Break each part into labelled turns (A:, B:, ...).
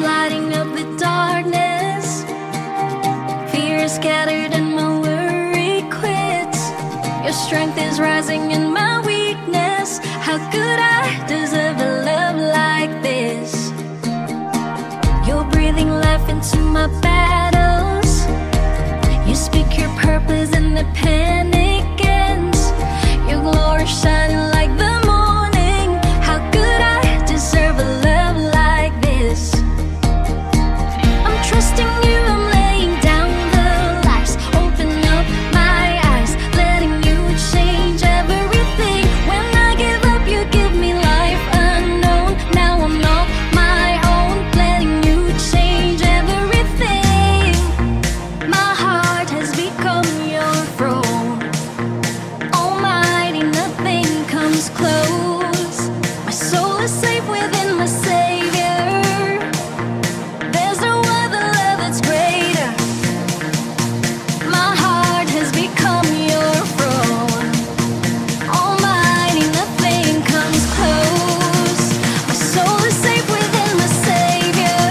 A: lighting up the darkness. Fear is scattered and my worry quits. Your strength is rising in my weakness. How could I deserve a love like this? You're breathing life into my battles. You speak your purpose and the panic ends. Your glory shining like the morning. How could I deserve a love like this? I'm trusting you, I'm laying down the lies. Open up my eyes, letting you change everything. When I give up, you give me life unknown. Now I'm not my own, letting you change everything. My heart has become your throne. Almighty, nothing comes close. My soul is safe within my Savior. There's no other love that's greater. My heart has become your throne. Almighty, nothing comes close. My soul is safe within my Savior.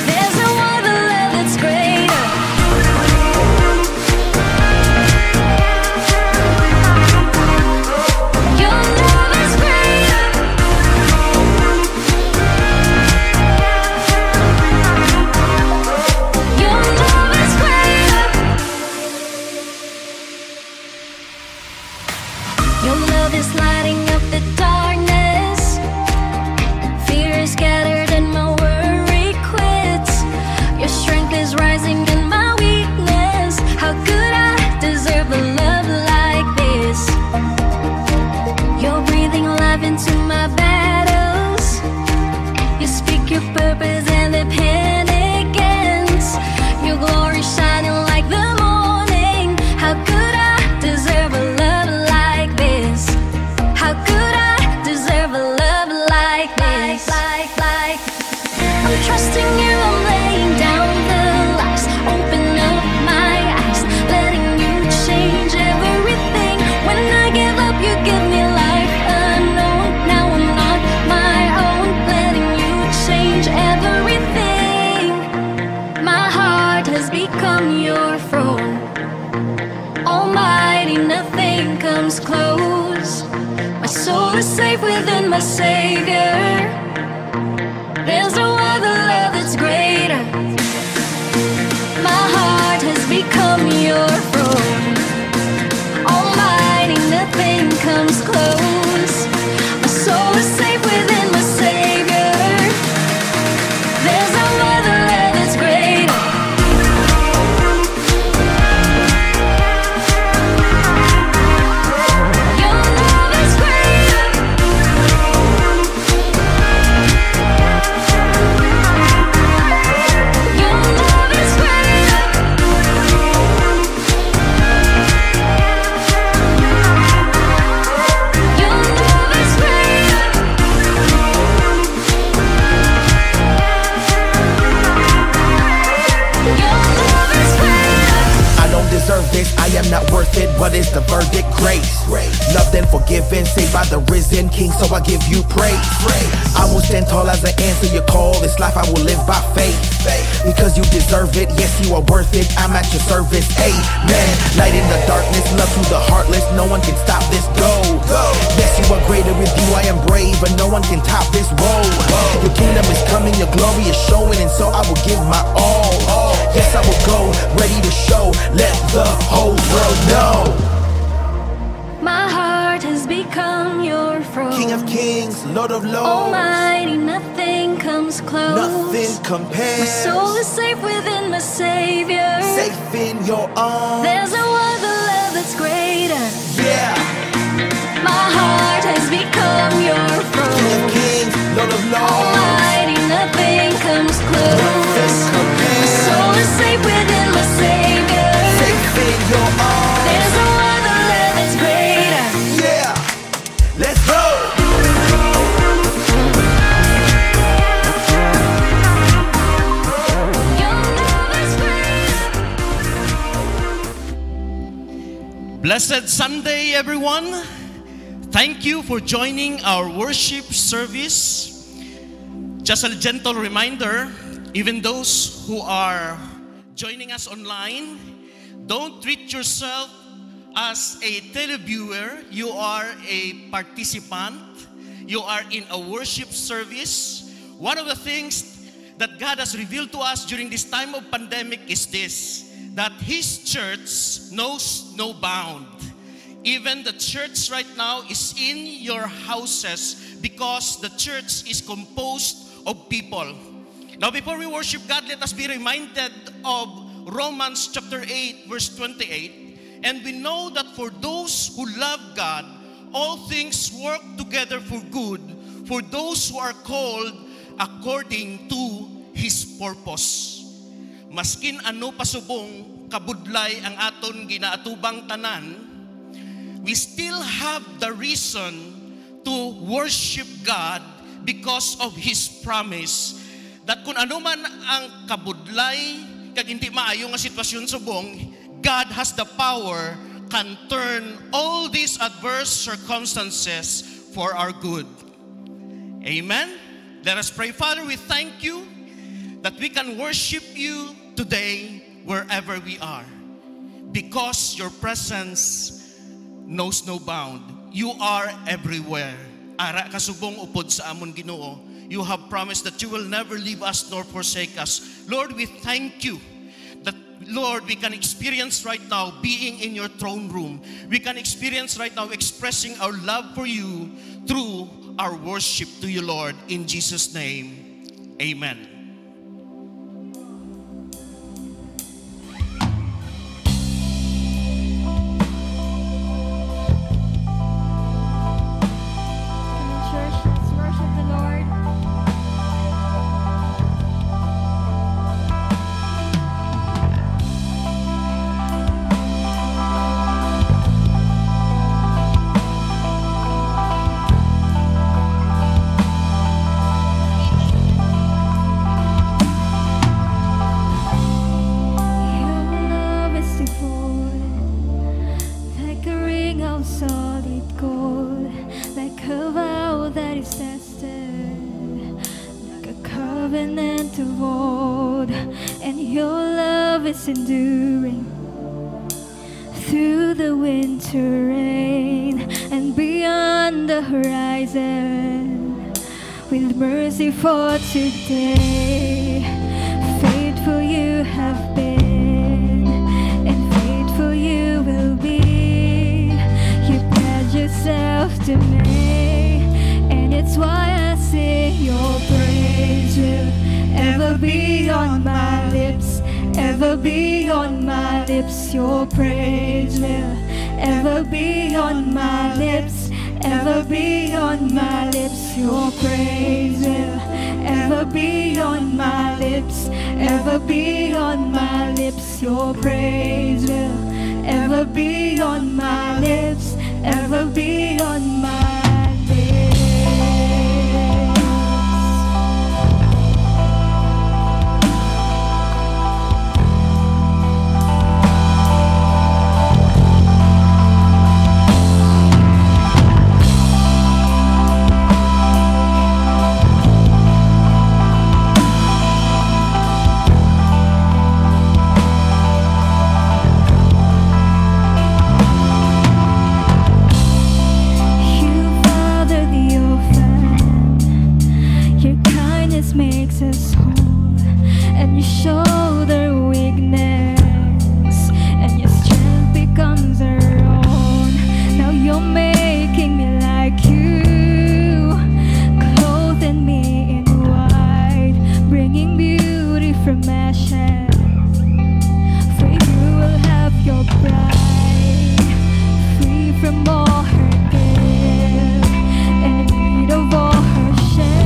A: There's no other love that's greater. Your love is greater. Your love is greater. Your love is lighting up the darkness. Fear is scattered and my worry quits. Your strength is rising in my weakness. How could I deserve a love like this? You're breathing life into my battles. You speak your purpose and the panic ends. Your glory shining like the morning. How could I deserve a love like this? How could I deserve a love like this? I'm trusting you, I'm laying down the lies. Open up my eyes, letting you change everything. When I give up, you give me life unknown. Now I'm not my own, letting you change everything. My heart has become your throne. Almighty, nothing comes close. My soul is safe within my Savior. There's no other love that's greater. My heart has become your throne. Almighty, nothing comes close. My soul is safe within my Savior. There's no other love that's greater. Your love is greater. Your love is greater. Your love is greater. Your love is greater.
B: I don't deserve this, I am not worth it. What is the verdict? Grace. Loved and forgiven, saved by the risen King, so I give you praise. I will stand tall as I answer your call. This life I will live by faith. Because you deserve it, yes, you are worth it. I'm at your service, amen. Light in the darkness, love to the heartless. No one can stop this, go. Yes, you are greater, with you I am brave, but no one can top this, whoa. Your kingdom is coming, your glory is showing, and so I will give my all. Yes, I will go, ready to show, let the whole world know.
A: My heart has become your throne.
B: King of kings, Lord of lords,
A: Almighty, nothing comes close.
B: nothing
A: My
B: compares.
A: soul is safe within my Savior.
B: Safe in your arms.
A: There's no other love that's greater.
B: Yeah.
A: My heart has become your
B: King of
A: throne.
B: kings, Lord of lords,
A: Almighty, nothing comes close.
B: nothing
A: My
B: compares.
A: soul is safe within my Savior.
B: Safe in your arms.
A: There's no other love that's greater.
B: Yeah. Let's go.
A: Your love is greater.
C: Blessed Sunday, everyone. Thank you for joining our worship service. Just a gentle reminder, even those who are joining us online, don't treat yourself as a televiewer. You are a participant. You are in a worship service. One of the things that God has revealed to us during this time of pandemic is this, that His church knows no bound. Even the church right now is in your houses because the church is composed of people. Now, before we worship God, let us be reminded of Romans chapter 8, verse 28. And we know that for those who love God, all things work together for good, for those who are called according to His purpose. Maskin ano pasubong kabudlay ang aton ginaatubang tanan, we still have the reason to worship God because of His promise that kung ano man ang kabudlay kag hindi maayo nga sitwasyon subong, God has the power can turn all these adverse circumstances for our good. Amen. Let us pray. Father, we thank you that we can worship you today wherever we are because your presence knows no bound. You are everywhere. Ara kasubong upod sa amon Ginoo. You have promised that you will never leave us nor forsake us. Lord, we thank you that, Lord, we can experience right now being in your throne room. We can experience right now expressing our love for you through our worship to you, Lord. In Jesus' name, amen.
A: Enduring through the winter rain and beyond the horizon, with mercy for today. Faithful you have been, and faithful you will be. You pledged yourself to me, and it's why I sing your praise will ever be on my lips. Ever be on my lips, your praise will ever be on my lips. Ever be on my lips, your praise will ever be on my lips. Ever be on my lips, your praise will ever be on my lips. Ever be on my lips. Makes us whole, and you show their weakness, and your strength becomes our own. Now you're making me like you, clothing me in white, bringing beauty from ashes. For you will have your bride, free from all her guilt, and in need of all her shame.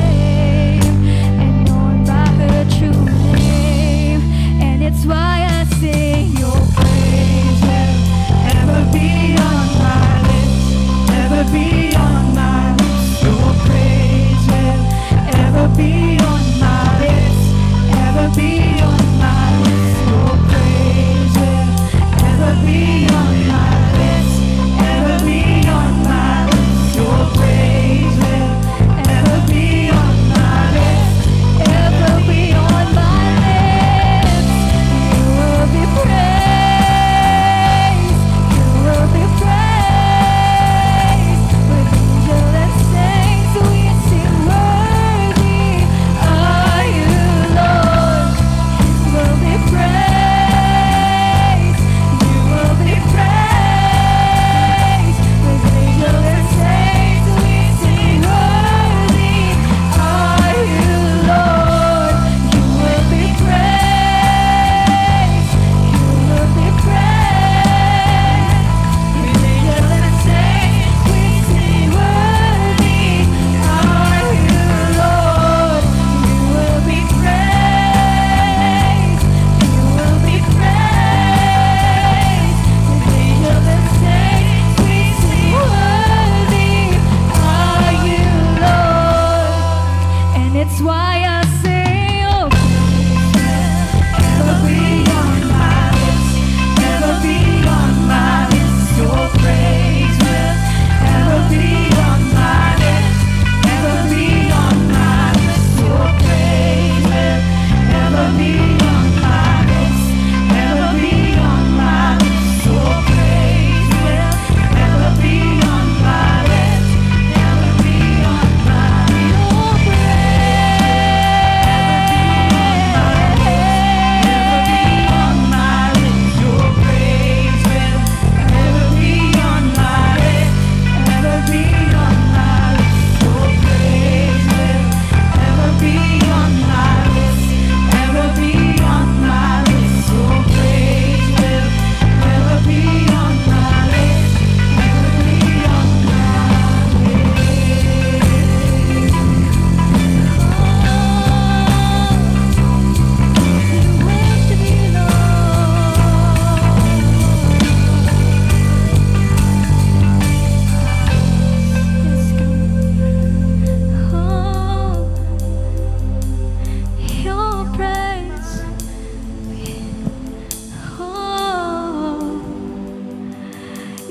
A: True name, and it's why I sing your praise will ever be on my lips, ever be on my lips. Your praise will ever be on my lips, ever be on my lips. Your praise will ever be on my lips, ever be on my lips. Your praise will ever be on my lips.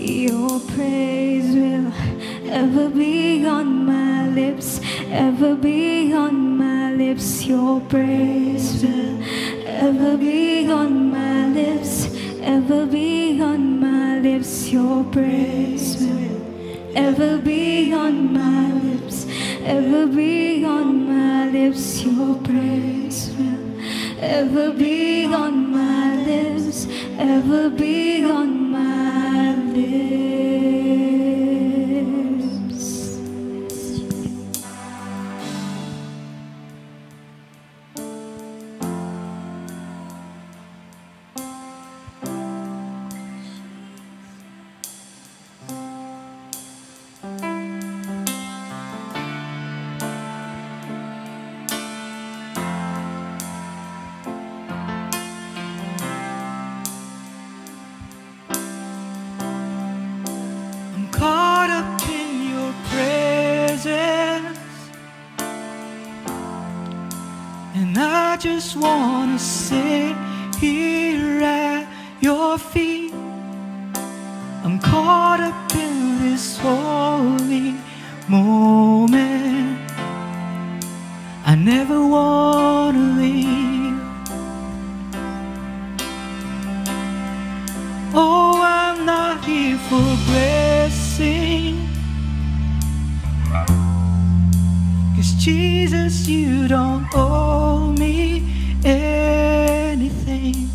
A: Your praise will ever be on my lips, ever be on my lips. Your praise will ever be on my lips, ever be on my lips. Your praise will ever be on my lips, ever be on my lips. Your praise will ever be on my lips, ever be on my lips.
D: Caught up in your presence, and I just wanna sit here at your feet. I'm caught up in this holy moment. I never wanna leave. Oh, I'm not here for blessing, 'cause Jesus, you don't owe me anything.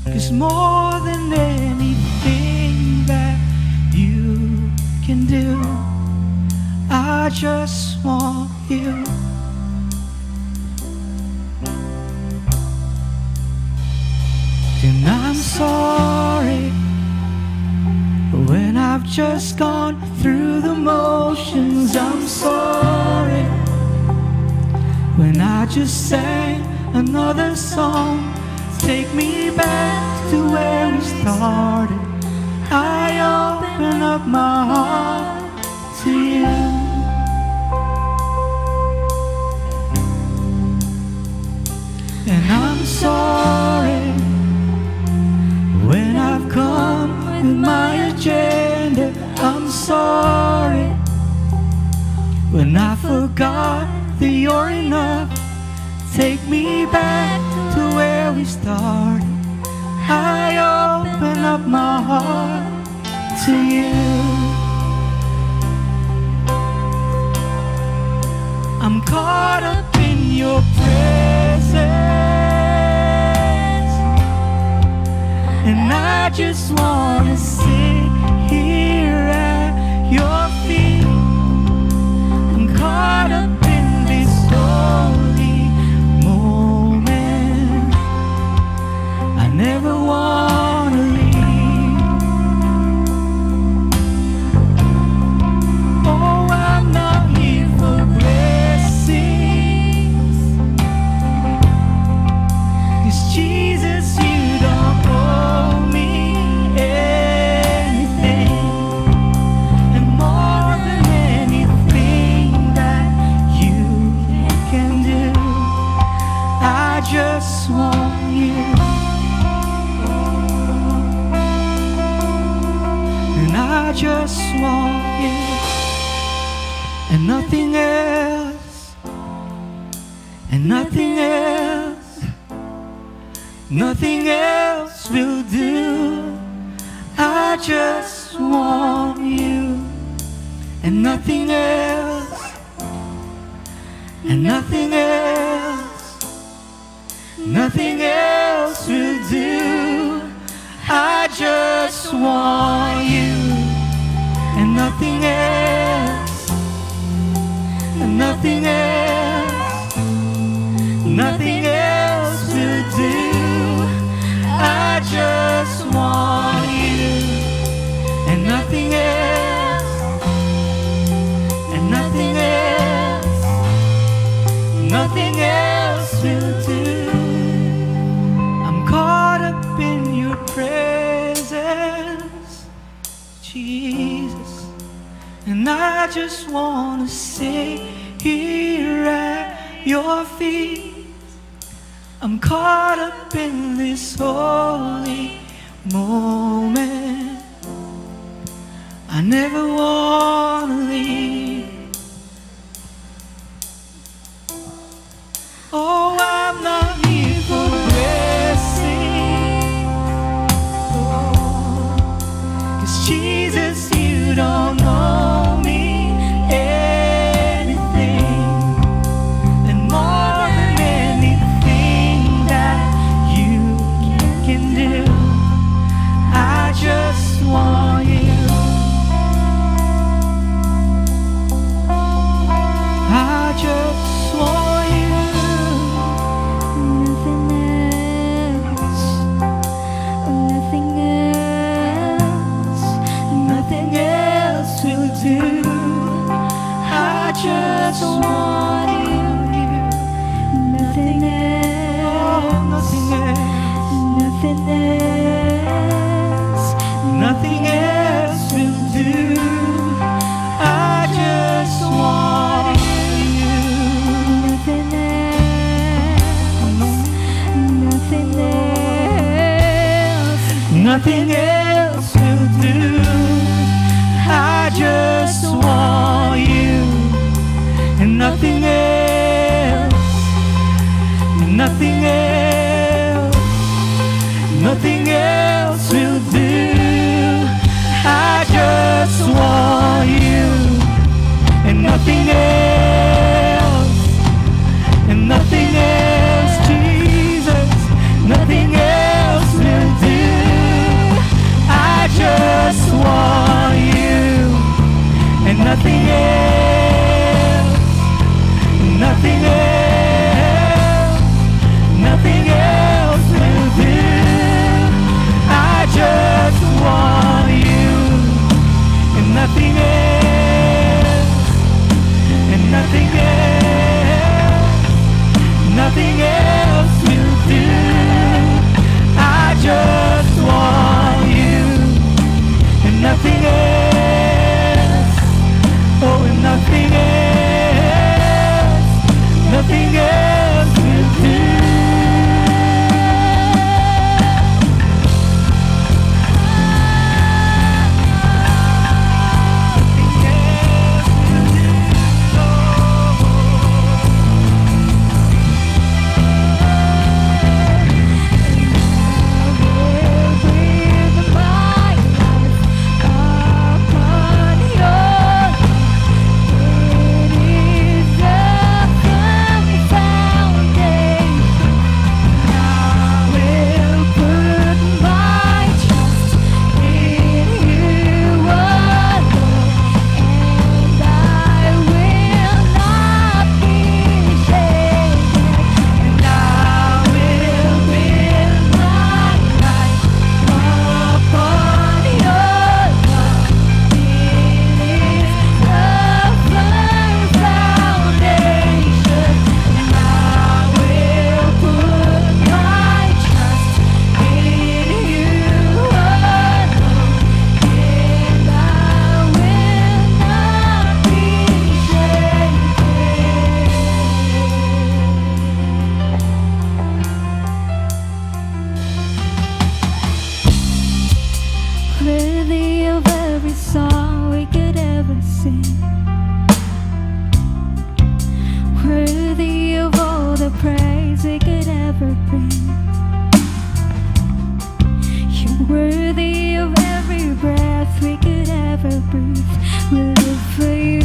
D: 'Cause more than anything that you can do, I just want you. And I'm sorry when I've just gone through the motions. I'm sorry when I just sang another song. Take me back to where we started. I open up my heart to you. And I'm sorry when I've come with my agenda. I'm sorry when I forgot that you're enough. Take me back to where we started. I open up my heart to you. I'm caught up in your presence, and I just wanna sit here at your feet. I'm caught up in this holy moment. I never wanna leave. Oh, I'm not here for blessings, 'cause Jesus, you don't owe me anything. And more than anything that you can do, I just want you. And I just want you, and nothing else, and nothing else, nothing else will do. I just want you, and nothing else, and nothing else, nothing else will do. I just want you, and nothing else, and nothing else, nothing else will do. I just want you, and nothing else, and nothing else, nothing else will do. I'm caught up in your presence, Jesus, and I just wanna sit here at your feet. I'm caught up in this holy moment. I never wanna leave. Oh, I'm not here for blessing. Oh, 'cause Jesus, you don't know me anything, and more than anything that you can do, I just want you. I just want you.
A: Nothing else,
D: Nothing else will do. I just want you.
A: nothing
D: Oh,
A: else,
D: nothing else.
A: nothing else,
D: Nothing else will do. I just want you.
A: nothing else, nothing else,
D: Nothing else will do. I just want you. And nothing else. Nothing else. Nothing else will do. I just want you. And nothing else. And nothing else, Jesus. Nothing else will do. I just want you. And nothing else. Nothing else. Nothing else will do. I just want you. And nothing else. And nothing else. Nothing else will do. I just want you. And nothing else. Oh, and nothing else. Nothing else will do.
A: worthy of every song we could ever sing, worthy of all the praise we could ever bring. You're worthy of every breath we could ever breathe. We live for you.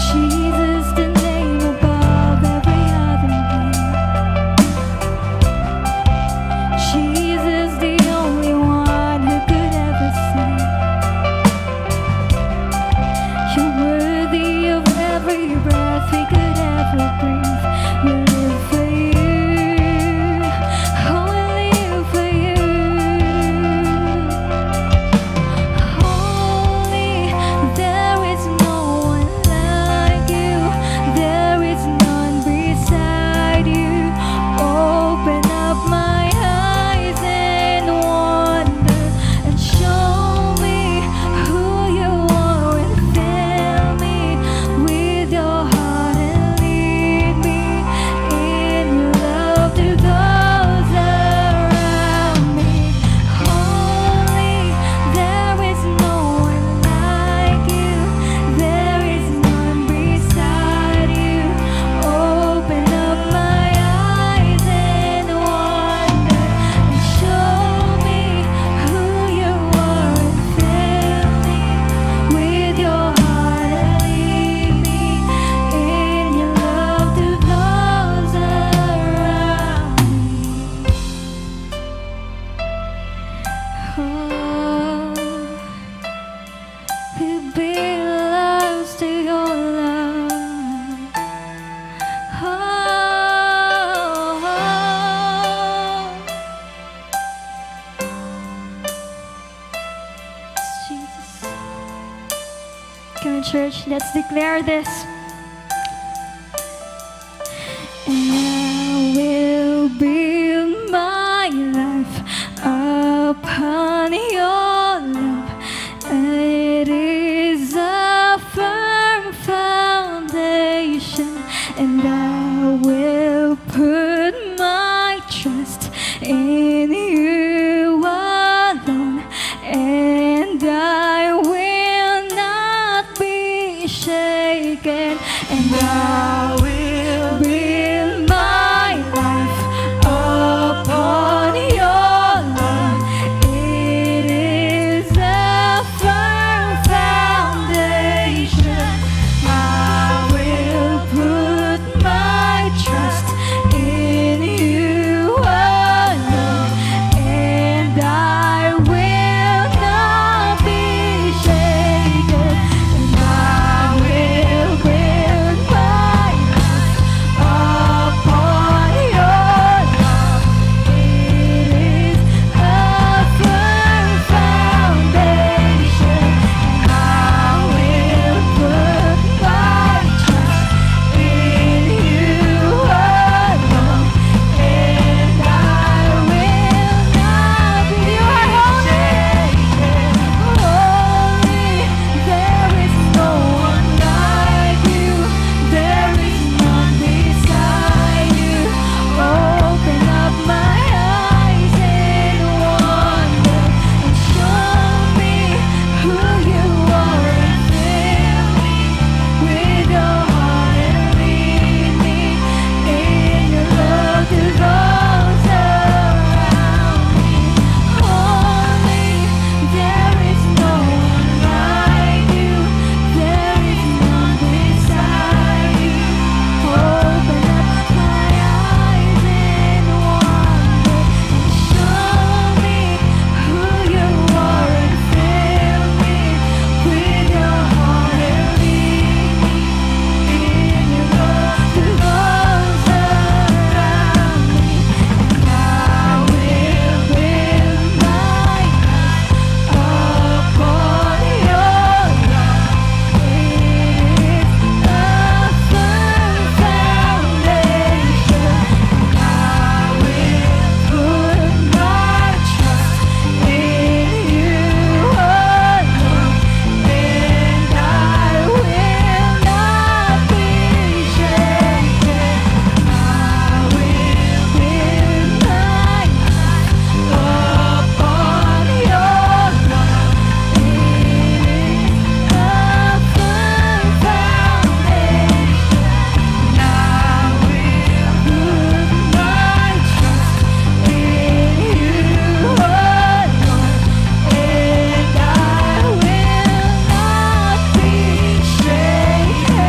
A: Jesus, the name above every other name. church. Let's declare this. And I will build my life upon your love. It is a firm foundation, and I will put my trust in you alone, and I will not be shaken, and I will build my life upon your love. It is a firm foundation. I will put my trust in you alone, and I will not be shaken, and I will build my life upon your love. It is a firm foundation. I will put my trust in you alone, and I will not be shaken. Holy, there is no one like you. There is none beside you. Open up my eyes in wonder and show me who you are, and fill me with your heart and lead me in your love to those around me. Holy, there is no one like you. There is none beside you. Open up my eyes in wonder and show me who you are, and fill me with your heart and lead me in your love to those around me. And I will build my life upon your love. It is a firm foundation. I will put my trust in you alone, and I will not be shaken. I will build my life upon your love. It is a firm foundation. I will put my trust in you alone, and I will not be shaken.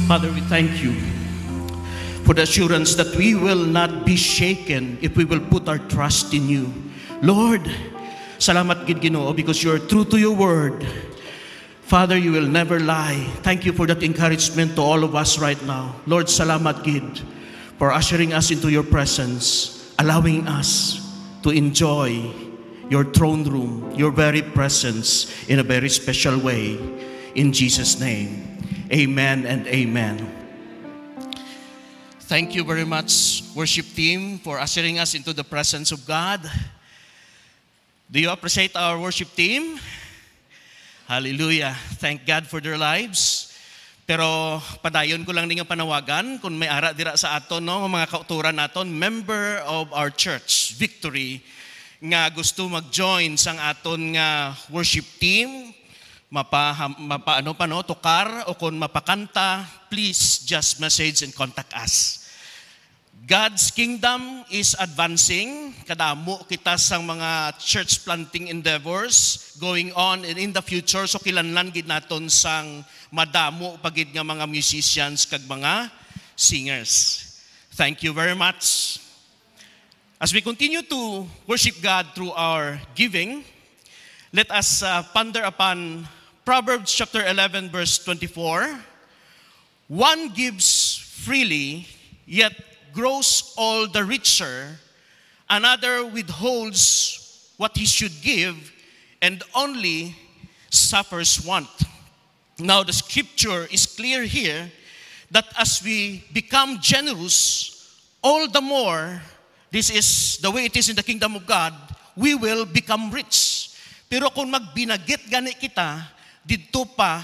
C: Father, we thank you for the assurance that we will not be shaken if we will put our trust in you. Lord, salamat gid Ginoo, because you are true to your word. Father, you will never lie. Thank you for that encouragement to all of us right now. Lord, salamat gid for ushering us into your presence, allowing us to enjoy your throne room, your very presence in a very special way. In Jesus' name, amen and amen. Thank you very much, worship team, for ushering us into the presence of God. Do you appreciate our worship team? Hallelujah. Thank God for their lives. Pero padayon ko lang ninyo panawagan kung may ara dira sa aton, no, mga kauturan naton, member of our church, Victory, nga gusto mag-join sang aton nga worship team, tukar o kung mapakanta, please just message and contact us. God's kingdom is advancing. Kadamo kita sang mga church planting endeavors going on and in the future. So kilanlan gid naton sang madamo pagid nga mga musicians kag mga singers. Thank you very much. As we continue to worship God through our giving, let us ponder upon Proverbs chapter 11 verse 24. One gives freely, yet grows all the richer. Another withholds what he should give, and only suffers want. Now the scripture is clear here that as we become generous, all the more, this is the way it is in the kingdom of God, we will become rich. Pero kung magbinagit gani kita, dito pa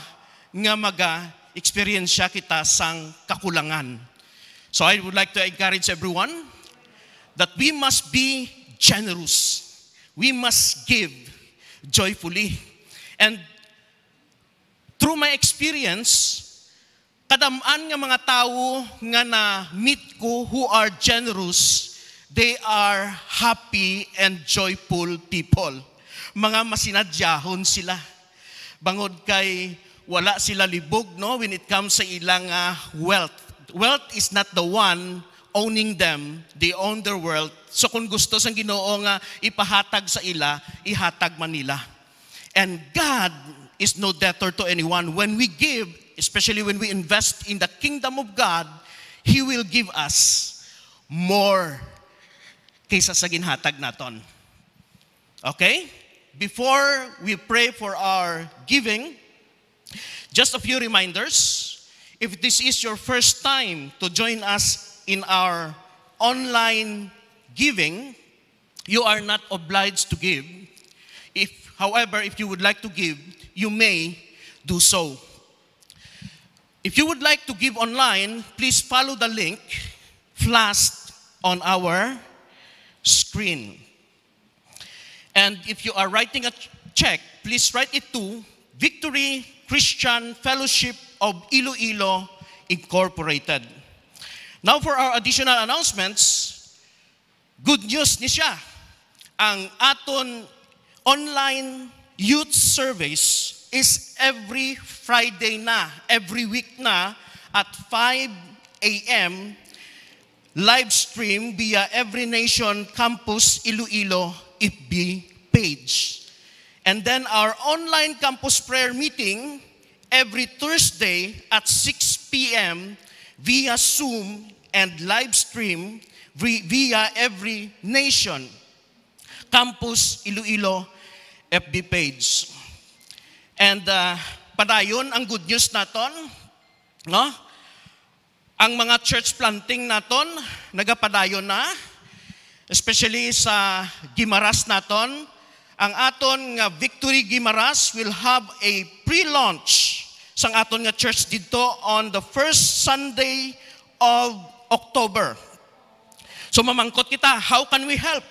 C: nga maga-experiensya kita sang kakulangan. So I would like to encourage everyone that we must be generous. We must give joyfully. And through my experience, kadamaan nga mga tao nga na-meet ko who are generous, they are happy and joyful people. Mga masinadyahon sila. Bangod kay wala sila libog, no, when it comes sa ilang wealth. Wealth is not the one owning them, they own their wealth. So kung gusto sang Ginoo nga ipahatag sa ila, ihatag man nila. And God is no debtor to anyone. When we give, especially when we invest in the kingdom of God, He will give us more kaysa sa ginhatag naton. Okay? Before we pray for our giving, just a few reminders. If this is your first time to join us in our online giving, you are not obliged to give. However, if you would like to give, you may do so. If you would like to give online, please follow the link flashed on our screen. And if you are writing a check, please write it to Victory Christian Fellowship of Iloilo Incorporated. Now for our additional announcements, good news ni siya. Ang aton online youth service is every Friday na, every week na at 5 a.m. live stream via Every Nation Campus Iloilo FB page. And then our online campus prayer meeting every Thursday at 6 p.m. via Zoom and live stream via Every Nation Campus Iloilo FB page. And padayon ang good news naton, no? Ang mga church planting naton nagapadayon na, especially sa Gimaras naton. Ang aton nga Victory Gimaras will have a pre-launch sang aton nga church dito on the first Sunday of October. So mamangkot kita, how can we help?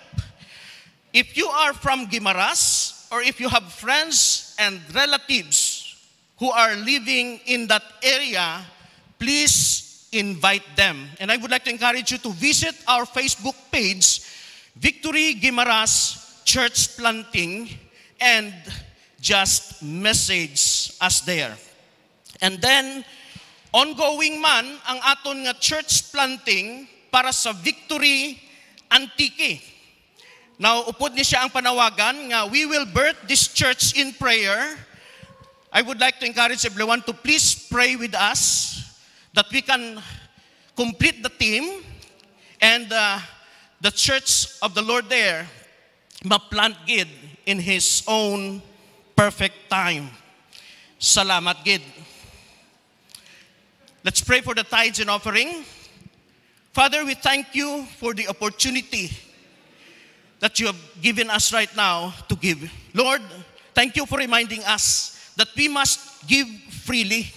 C: If you are from Gimaras, or if you have friends and relatives who are living in that area, please invite them. And I would like to encourage you to visit our Facebook page, Victory Gimaras Church Planting, and just message us there. And then, ongoing man ang aton nga church planting para sa Victory Antique. Now, upod ni siya ang panawagan nga we will birth this church in prayer. I would like to encourage everyone to please pray with us that we can complete the team and the church of the Lord there ma-plant gid in His own perfect time. Salamat gid. Let's pray for the tithes and offering. Father, we thank you for the opportunity that you have given us right now to give. Lord, thank you for reminding us that we must give freely,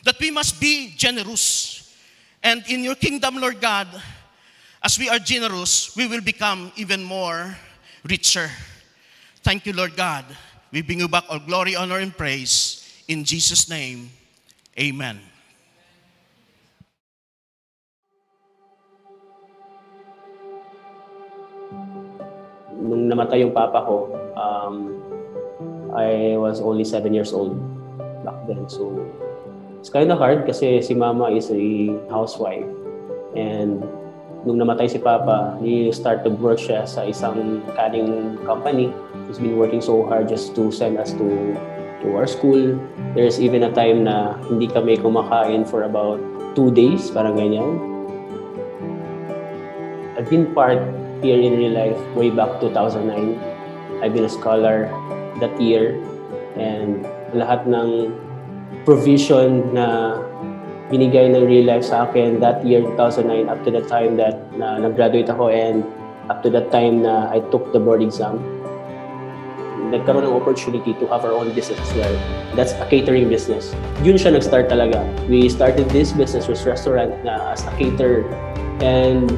C: that we must be generous. And in your kingdom, Lord God, as we are generous, we will become even more richer. Thank you, Lord God. We bring you back all glory, honor, and praise. In Jesus' name, amen.
E: Nung namatay yung papa ko, I was only 7 years old back then. So, it's kind of hard kasi si mama is a housewife. And nung namatay si papa, he started work siya sa isang canning company. He's been working so hard just to send us to our school. There's even a time na hindi kami kumakain for about 2 days, parang ganyan. I've been part here in Real Life way back 2009. I've been a scholar that year, and lahat ng provision na binigay ng Real Life sa akin that year, 2009, up to the time that nag-graduate ako and up to the time na I took the board exam, nagkaroon ng opportunity to have our own business as well. That's a catering business. Yun siya nag-start talaga. We started this business with restaurant na as a caterer. And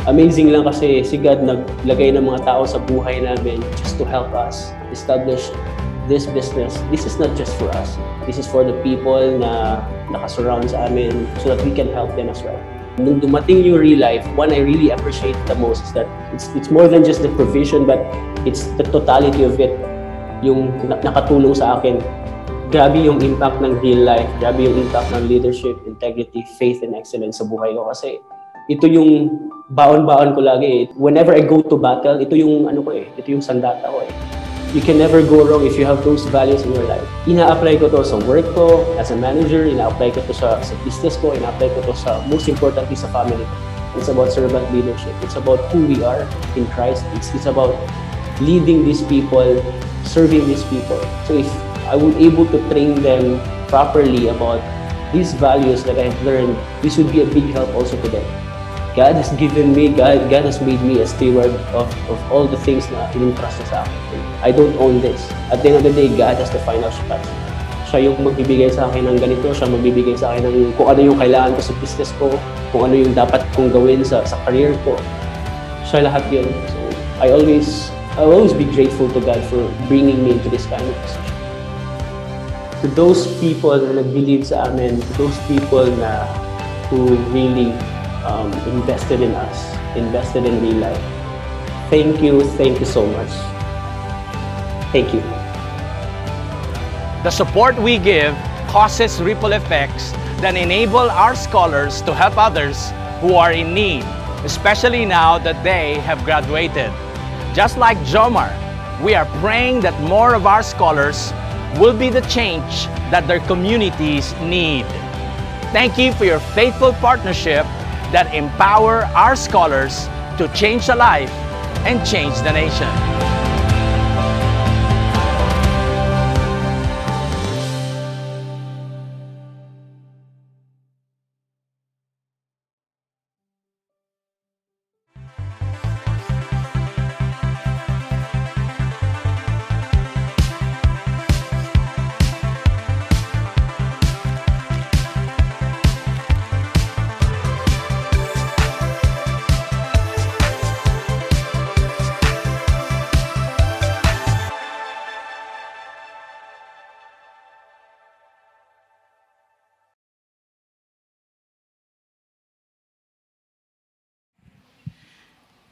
E: amazing lang kasi si God naglagay ng mga tao sa buhay namin just to help us establish this business. This is not just for us. This is for the people na nakasurround sa amin so that we can help them as well. Nung dumating yung Real Life, one I really appreciate the most is that it's more than just the provision, but it's the totality of it. Yung nakatulong sa akin. Grabe yung impact ng Real Life, grabe yung impact ng leadership, integrity, faith, and excellence sa buhay ko. Kasi ito yung baon-baon ko lagi. Whenever I go to battle, ito yung ito yung sandata ko. You can never go wrong if you have those values in your life. Ina-apply ko to sa work ko, as a manager, ina-apply ko to sa business ko, ina-apply ko to sa, most importantly, sa family ko. It's about servant leadership. It's about who we are in Christ. It's about leading these people, serving these people. So if I would able to train them properly about these values that I've learned, this would be a big help also to them. God has given me, God has made me a steward of all the things na in-entrust sa akin. I don't own this. At the end of the day, God has the final shot. Siya yung magbibigay sa akin ng ganito, siya magbibigay sa akin ng kung ano yung kailangan ko sa business ko, kung ano yung dapat kong gawin sa career ko. Siya lahat yun. So, I'll always be grateful to God for bringing me into this kind of position. To those people na nag-believe sa amin, to those people na who really invested in us, invested in Real Life. Thank you so much. Thank you.
F: The support we give causes ripple effects that enable our scholars to help others who are in need, especially now that they have graduated. Just like Jomar, we are praying that more of our scholars will be the change that their communities need. Thank you for your faithful partnership that empower our scholars to change a life and change the nation.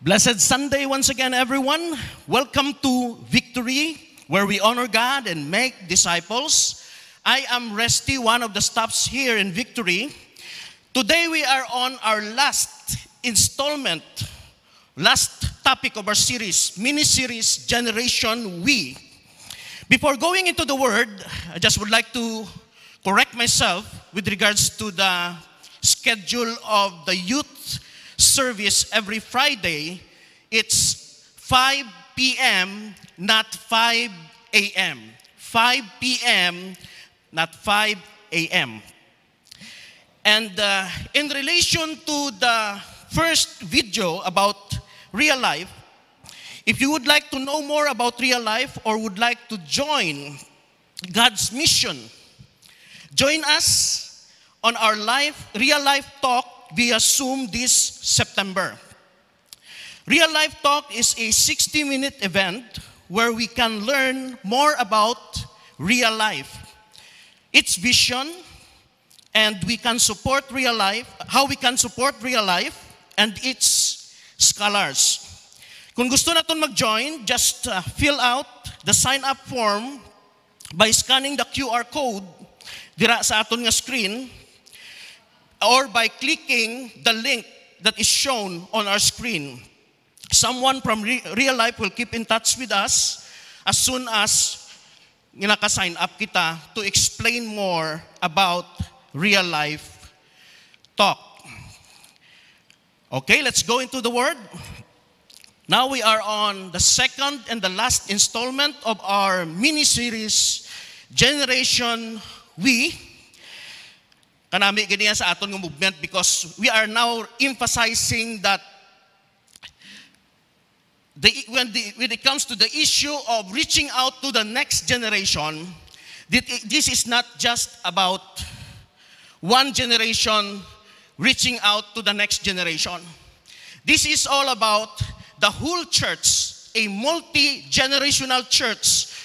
C: Blessed Sunday once again, everyone. Welcome to Victory, where we honor God and make disciples. I am Resty, one of the staffs here in Victory. Today we are on our last installment, last topic of our series, mini-series, Generation We. Before going into the word, I just would like to correct myself with regards to the schedule of the youth service every Friday. It's 5 p.m., not 5 a.m. 5 p.m., not 5 a.m. And in relation to the first video about Real Life, if you would like to know more about Real Life or would like to join God's mission, join us on our Real Life Talk via Zoom this September. Real Life Talk is a 60-minute event where we can learn more about real life, its vision, and we can support Real Life, how we can support Real Life and its scholars. Kung gusto natin mag-join, just fill out the sign-up form by scanning the QR code dira sa aton nga screen, or by clicking the link that is shown on our screen. Someone from Real Life will keep in touch with us as soon as naka-sign up kita to explain more about Real Life talk. Okay, let's go into the Word. Now we are on the second and the last installment of our mini-series, Generation We. Kanami ganyan sa aton ng movement because we are now emphasizing that when it comes to the issue of reaching out to the next generation, this is not just about one generation reaching out to the next generation. This is all about the whole church, a multi-generational church,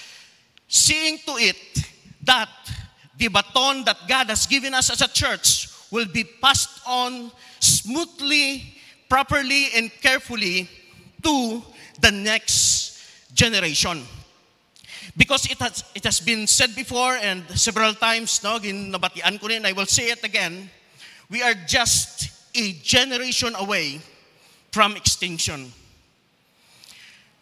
C: seeing to it that the baton that God has given us as a church will be passed on smoothly, properly, and carefully to the next generation. Because it has been said before and several times, no, ginabatian ko rin, I will say it again, we are just a generation away from extinction.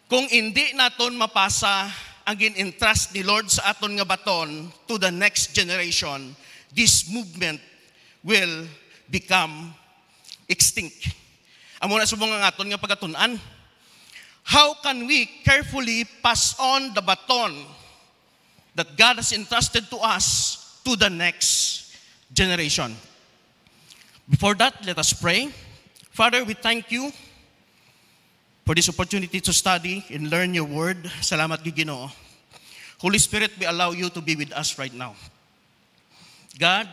C: Kung hindi naton mapasa ang gin-entrust ni Lord sa aton nga baton to the next generation, this movement will become extinct. Amo na subong nga aton nga pagatunan. How can we carefully pass on the baton that God has entrusted to us to the next generation? Before that, let us pray. Father, we thank you for this opportunity to study and learn your word. Salamat Ginoo. Holy Spirit, we allow you to be with us right now. God,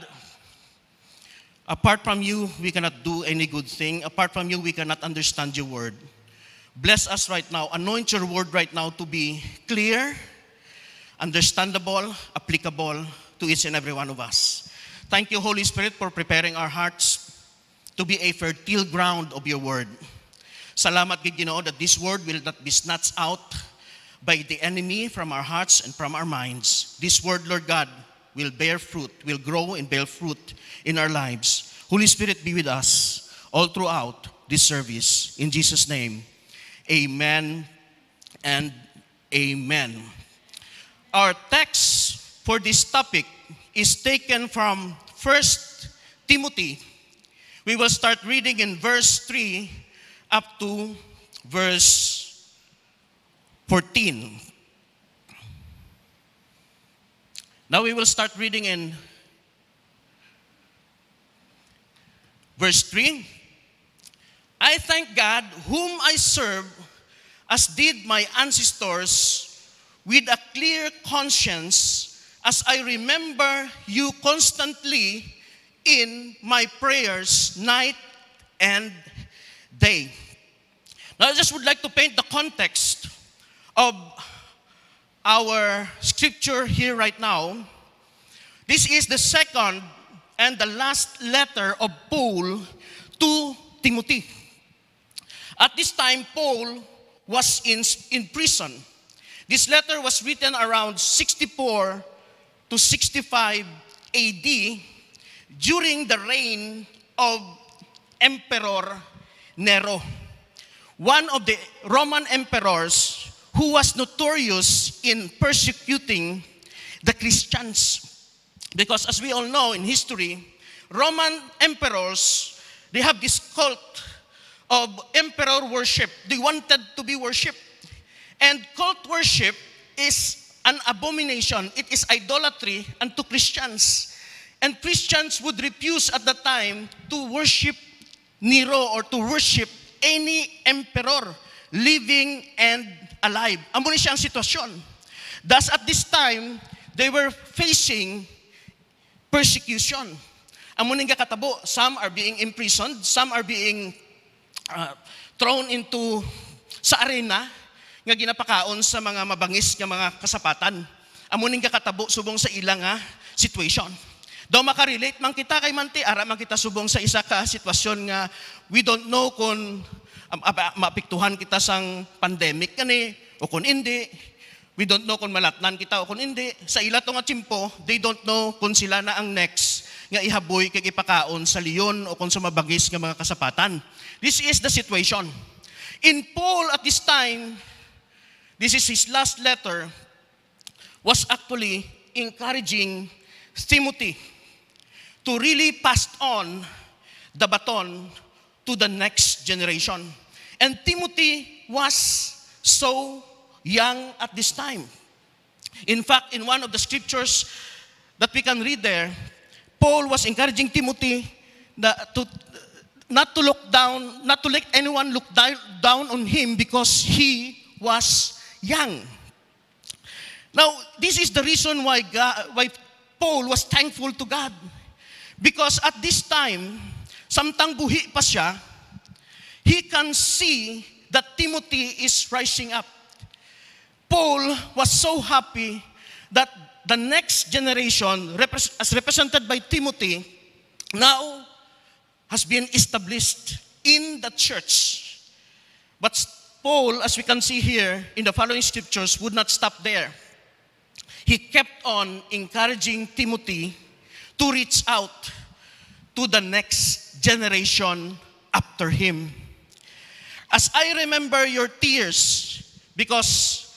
C: apart from you, we cannot do any good thing. Apart from you, we cannot understand your word. Bless us right now. Anoint your word right now to be clear, understandable, applicable to each and every one of us. Thank you, Holy Spirit, for preparing our hearts to be a fertile ground of your word. Salamat, Ginoo, that this word will not be snatched out by the enemy from our hearts and from our minds. This word, Lord God, will bear fruit, will grow and bear fruit in our lives. Holy Spirit, be with us all throughout this service. In Jesus' name, amen and amen. Our text for this topic is taken from 1 Timothy. We will start reading in verse 3 up to verse 14. Now we will start reading in verse 3. I thank God, whom I serve, as did my ancestors, with a clear conscience, as I remember you constantly in my prayers, night and day. Now, I just would like to paint the context of our scripture here right now. This is the second and the last letter of Paul to Timothy. At this time, Paul was in prison. This letter was written around 64 to 65 AD during the reign of Emperor Nero, one of the Roman emperors who was notorious in persecuting the Christians. Because as we all know in history, Roman emperors, they have this cult of emperor worship. They wanted to be worshipped. And cult worship is an abomination. It is idolatry unto Christians. And Christians would refuse at the time to worship Nero or to worship any emperor, living and alive. Amo ni siyang sitwasyon. Thus at this time, they were facing persecution. Amo ning kakatabo, some are being imprisoned, some are being thrown into sa arena nga ginapakaon sa mga mabangis nga mga kasapatan. Amo ning kakatabo subong sa ilang situation. Daw makarelate man kita kay Manti, ara man kita subong sa isa ka sitwasyon nga we don't know kung maapektuhan kita sang pandemic kani o kung hindi. We don't know kung malatnan kita o kung hindi. Sa ila to nga tiyempo, they don't know kung sila na ang next nga ihaboy kay ipakaon sa leon o kung sa mabagis nga mga kasapatan. This is the situation. In Paul at this time, this is his last letter, was actually encouraging Timothy to really pass on the baton to the next generation. And Timothy was so young at this time. In fact, in one of the scriptures that we can read there, Paul was encouraging Timothy not to look down, not to let anyone look down on him because he was young. Now, this is the reason why Paul was thankful to God. Because at this time, samtang buhi pa siya, he can see that Timothy is rising up. Paul was so happy that the next generation, as represented by Timothy, now has been established in the church. But Paul, as we can see here in the following scriptures, would not stop there. He kept on encouraging Timothy to reach out to the next generation after him. As I remember your tears, because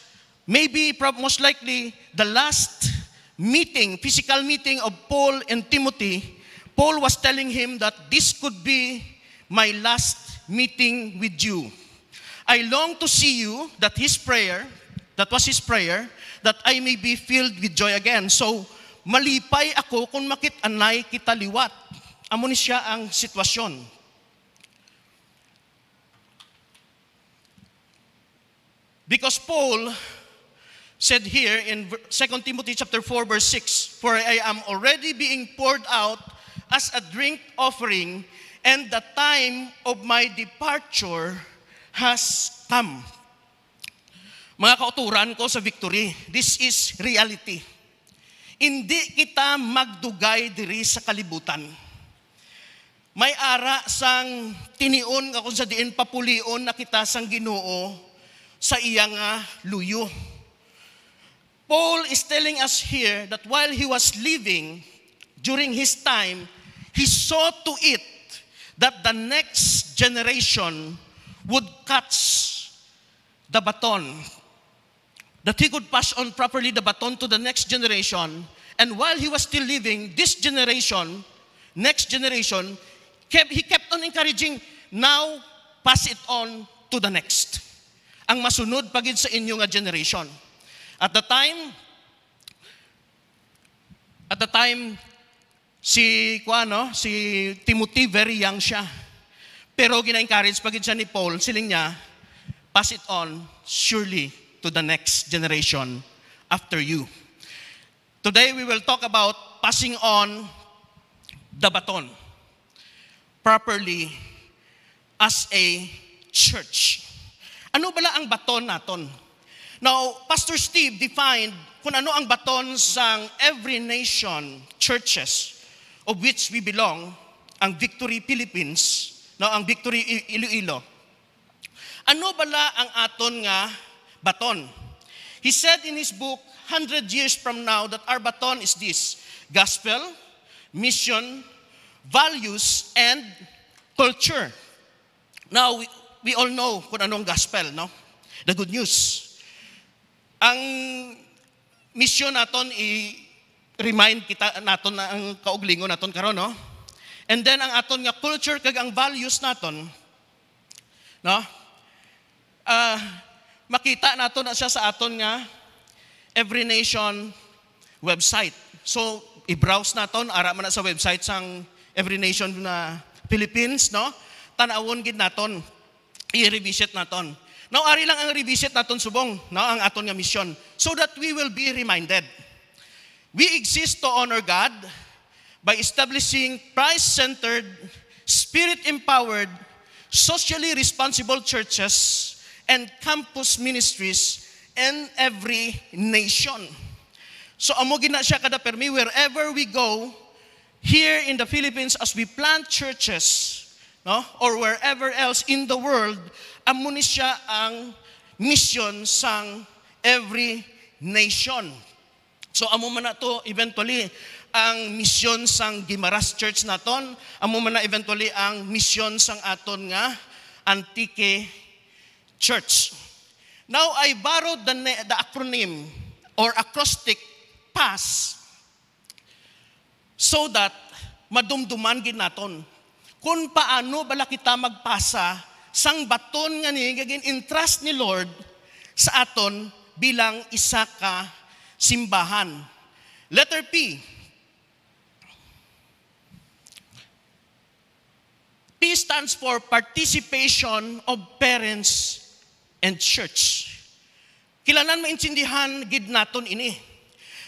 C: maybe, most likely, the last meeting, physical meeting of Paul and Timothy, Paul was telling him that this could be my last meeting with you. I long to see you, that was his prayer, that I may be filled with joy again. So, malipay ako kung makit-anay kita liwat. Amo ni siya ang sitwasyon. Because Paul said here in 2 Timothy chapter 4 verse 6, "For I am already being poured out as a drink offering, and the time of my departure has come." Mga kauturan ko sa Victory, this is reality. Hindi kita magdugay diri sa kalibutan. May ara sang tinion nga kung sa diin papulion na kita sang Ginoo sa iya nga luyo. Paul is telling us here that while he was living during his time, he saw to it that the next generation would catch the baton, that he could pass on properly the baton to the next generation. And while he was still living, this generation, next generation, he kept on encouraging, now pass it on to the next. Ang masunod pagid sa inyo nga generation. At the time, si Timothy, very young siya. Pero gina-encourage pagid siya ni Paul, siling niya, pass it on surely to the next generation after you. Today we will talk about passing on the baton properly as a church. Ano bala ang baton naton? Now, Pastor Steve defined kung ano ang baton sa every nation churches of which we belong, ang Victory Philippines, ang Victory Iloilo. Ano bala ang aton nga baton? He said in his book, 100 years from now, that our baton is this: gospel, mission, values, and culture. Now, we all know kung anong gospel, no? The good news. Ang mission naton i-remind kita naton na ang kauglingon naton karon, no? And then ang aton nga culture kag ang values naton, no? Makita naton na siya sa aton nga Every Nation website. So i-browse naton, ara man na sa website sang Every Nation na Philippines, no? Tanawon gid naton, i-revisit naton. Now, ari lang ang revisit naton subong, no, ang aton nga mission, so that we will be reminded. We exist to honor God by establishing Christ-centered, Spirit-empowered, socially responsible churches and campus ministries in every nation. So, amo gina siya kada permi, wherever we go, here in the Philippines, as we plant churches, no, or wherever else in the world, amo ni siya ang mission sang every nation. So amo man na to eventually ang mission sang Gimaras Church naton, amo man na eventually ang mission sang aton nga Antique Church. Now I borrowed the acronym or acrostic PASS so that madumduman gid naton kung paano bala kita magpasa sang baton nga ni gagin entrust ni Lord sa aton bilang isa ka simbahan. Letter P. P stands for participation of parents and church. Kilanan maintindihan gid naton ini.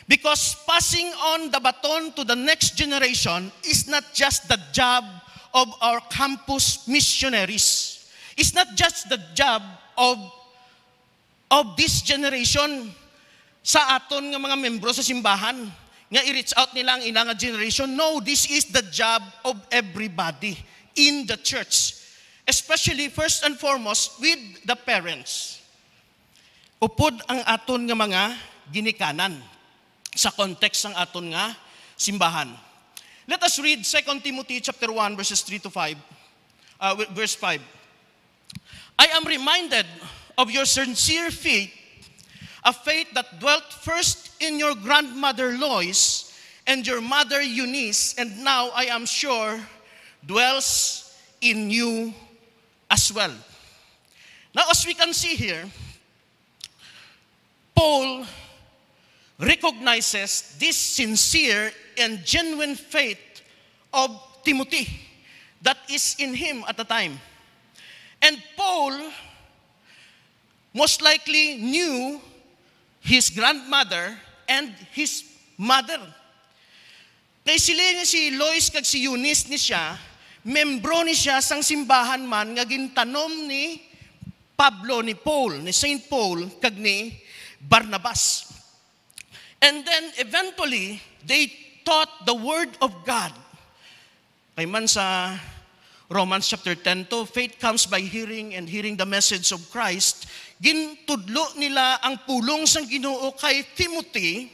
C: Because passing on the baton to the next generation is not just the job of our campus missionaries. It's not just the job of this generation sa aton nga mga membro sa simbahan nga i-reach out nila ang ilang generation. No, this is the job of everybody in the church. Especially first and foremost with the parents. Upod ang aton nga mga ginikanan sa context ng aton nga simbahan. Let us read 2 Timothy chapter 1 verses 3 to 5. Verse 5. I am reminded of your sincere faith, a faith that dwelt first in your grandmother Lois and your mother Eunice, and now I am sure dwells in you as well. Now as we can see here, Paul recognizes this sincere and genuine faith of Timothy that is in him at the time. And Paul most likely knew his grandmother and his mother. Kay sila nga si Lois kag si Eunice ni siya, membro ni siya sang simbahan man nga gintanom ni Pablo, ni Paul, ni Saint Paul kag ni Barnabas. And then eventually, they taught the Word of God. Kay man sa Romans chapter 10 to, faith comes by hearing and hearing the message of Christ. Gintudlo nila ang pulong sang Ginoo kay Timothy,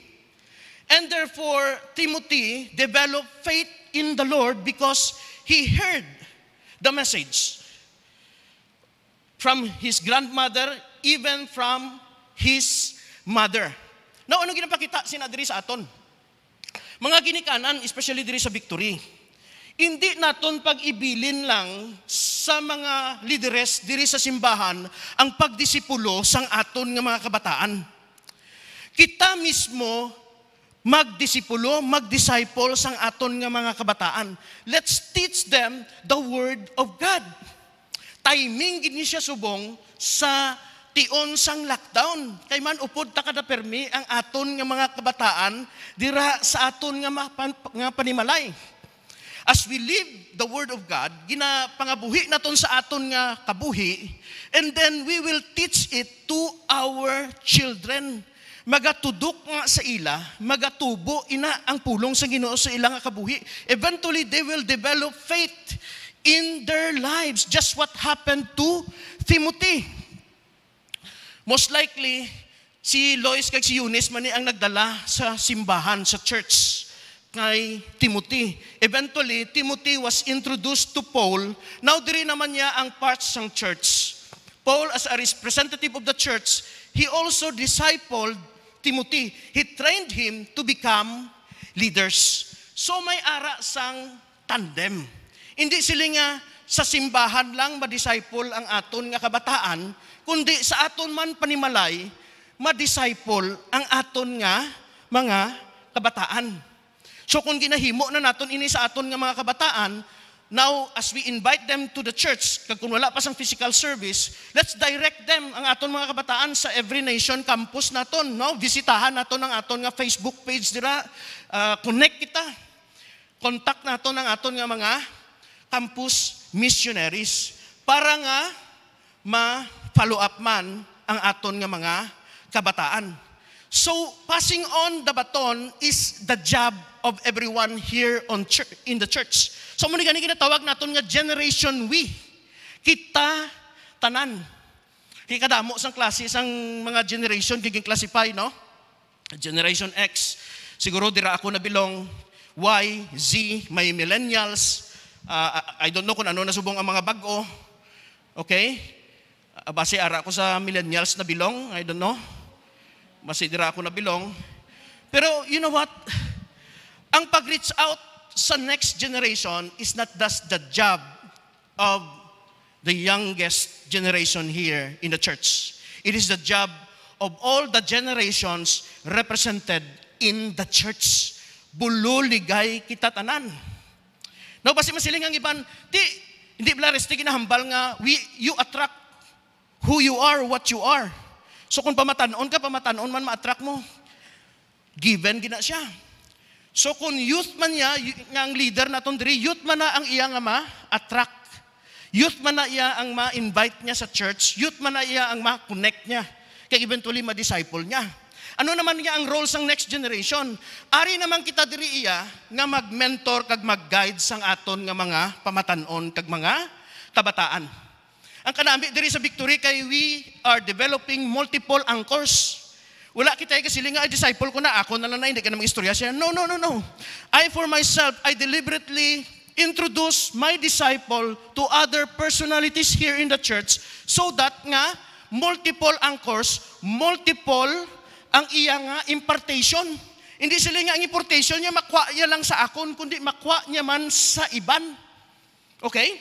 C: and therefore Timothy developed faith in the Lord because he heard the message from his grandmother, even from his mother. Now, ano ginapakita sinadiri sa aton? Mga ginikanan, especially diri sa Victory, hindi naton pag-ibilin lang sa mga lideres diri sa simbahan ang pagdisipulo sang aton nga mga kabataan. Kita mismo magdisipulo, magdisciple sang aton nga mga kabataan. Let's teach them the Word of God. Timing gini siya subong sa tion sang lockdown. Kay man upod ta kada permi ang aton nga mga kabataan dira sa aton nga panimalay. As we live the Word of God, ginapangabuhi naton sa aton nga kabuhi, and then we will teach it to our children. Magatudok nga sa ila, magatubo ina ang pulong sa Ginoo sa ilang kabuhi. Eventually, they will develop faith in their lives. Just what happened to Timothy. Most likely, si Lois kag si Eunice man ang nagdala sa simbahan, sa church, kay Timothy. Eventually, Timothy was introduced to Paul. Now, diri naman niya ang parts ng church. Paul, as a representative of the church, he also discipled Timothy. He trained him to become leaders. So, may ara sang tandem. Hindi sila nga sa simbahan lang ma-disciple ang aton nga kabataan, kundi sa aton man panimalay, ma-disciple ang aton nga mga kabataan. So kung ginahimo na naton ini sa aton nga mga kabataan, now as we invite them to the church, kag kung wala pa sang physical service, let's direct them ang aton mga kabataan sa Every Nation campus naton. No? Bisitahan naton ang aton nga Facebook page dira, connect kita. Contact naton ang aton nga mga campus missionaries para nga ma-follow up man ang aton nga mga kabataan. So, passing on the baton is the job of everyone here in the church. So, muna gani ginatawag naton nga Generation We. Kita tanan. Kaya kadamo sang klase sang mga generation kiging classify, no? Generation X. Siguro dira ako nabilong. Y, Z, may millennials. I don't know kung ano nasubong ang mga bago. Okay? Base ara ako sa millennials na bilong. I don't know. Base dira ako na bilong. Pero you know what? Ang pag-reach out sa next generation is not just the job of the youngest generation here in the church. It is the job of all the generations represented in the church. Bululigay kita tanan. No, basi masiling ang iban, hindi blares, di kinahambal nga, you attract who you are, what you are. So kung pamatanon ka, pamatanon man ma-attract mo. Given gina siya. So kung youth man niya, ang leader naton diri, youth man na ang iya nga ma-attract. Youth man na iya ang ma-invite niya sa church. Youth man na iya ang ma-connect niya. Kaya eventually ma-disciple niya. Ano naman niya ang role sang next generation? Ari naman kita diri iya nga mag-mentor kag mag-guide sang aton nga mga pamatanon kag mga kabataan. Ang kanami diri sa Victory kay we are developing multiple anchors. Wala kita kasi nga disciple ko na ako na lang na hindi ka na mag-istorya siya. No. I for myself, I deliberately introduce my disciple to other personalities here in the church so that nga multiple anchors, multiple ang iya nga impartation. Hindi sila nga ang impartation niya makwa niya lang sa akon, kundi makwa niya man sa iban. Okay?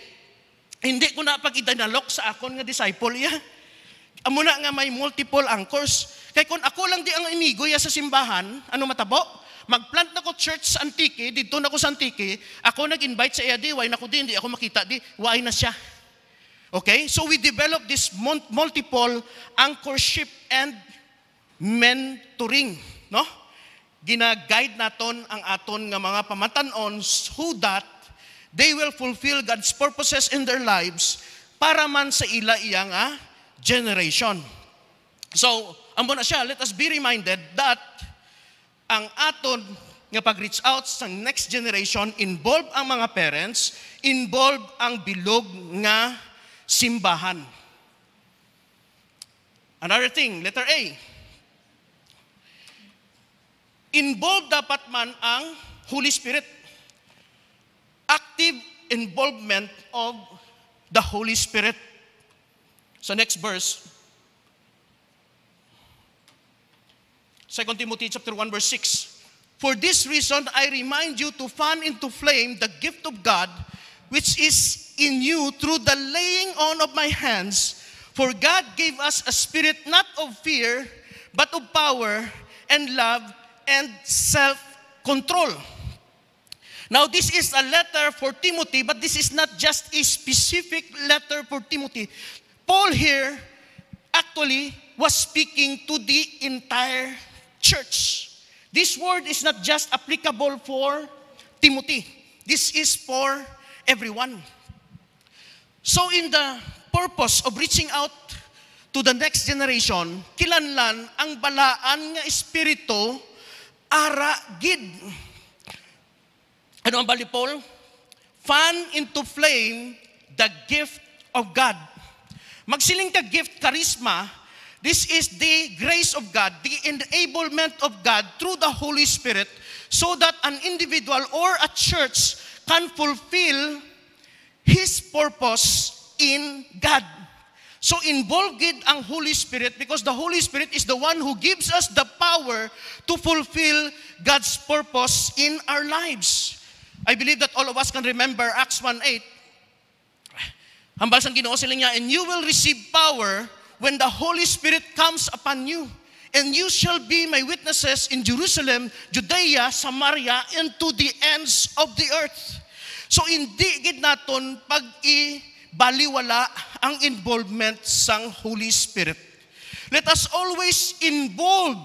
C: Hindi ko na pag-idinalok sa akon nga disciple iya. Amo na nga may multiple anchors. Kaya kung ako lang di ang amigo ya sa simbahan, ano matabo? Magplant na ko church sa Antique, dito na ko sa Antique, ako nag-invite sa iya di, why na ko di, hindi ako makita di, why na siya. Okay? So we develop this multiple anchorship and mentoring, no? Gina-guide naton ang aton nga mga pamatanon so that they will fulfill God's purposes in their lives para man sa ila iya nga generation. So, amo na siya, let us be reminded that ang aton nga pag-reach out sa next generation involve ang mga parents, involve ang bilog nga simbahan. Another thing, letter A. Involved dapat man ang Holy Spirit. Active involvement of the Holy Spirit. So next verse, 2 Timothy chapter 1 verse 6. For this reason, I remind you to fan into flame the gift of God, which is in you through the laying on of my hands. For God gave us a spirit not of fear, but of power and love and self-control. Now, this is a letter for Timothy, but this is not just a specific letter for Timothy. Paul here actually was speaking to the entire church. This word is not just applicable for Timothy. This is for everyone. So in the purpose of reaching out to the next generation, kilanlan ang balaan nga espiritu ara gid. Ano ang bali Paul? Fan into flame the gift of God. Magsiling ka gift, charisma. This is the grace of God, the enablement of God through the Holy Spirit so that an individual or a church can fulfill His purpose in God. So involved ang Holy Spirit because the Holy Spirit is the one who gives us the power to fulfill God's purpose in our lives. I believe that all of us can remember Acts 1:8. Hambal sang Ginoo sila niya, and you will receive power when the Holy Spirit comes upon you, and you shall be my witnesses in Jerusalem, Judea, Samaria, and to the ends of the earth. So hindi gid naton pag-ibaliwala ang involvement sang Holy Spirit. Let us always involve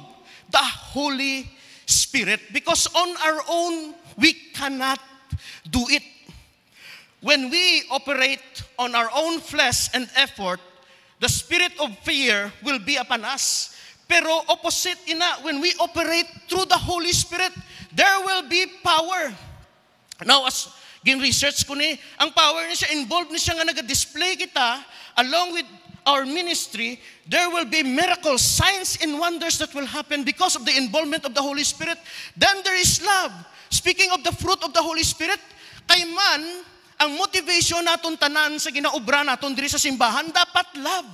C: the Holy Spirit because on our own, we cannot do it. When we operate on our own flesh and effort, the spirit of fear will be upon us. Pero opposite ina, when we operate through the Holy Spirit, there will be power. Now, as gin-research ko ni, ang power niya siya, involved niya siya nga nag-display kita, along with our ministry, there will be miracles, signs, and wonders that will happen because of the involvement of the Holy Spirit. Then there is love. Speaking of the fruit of the Holy Spirit, kay man, ang motivation naton tanan sa ginaobra naton diri sa simbahan dapat love.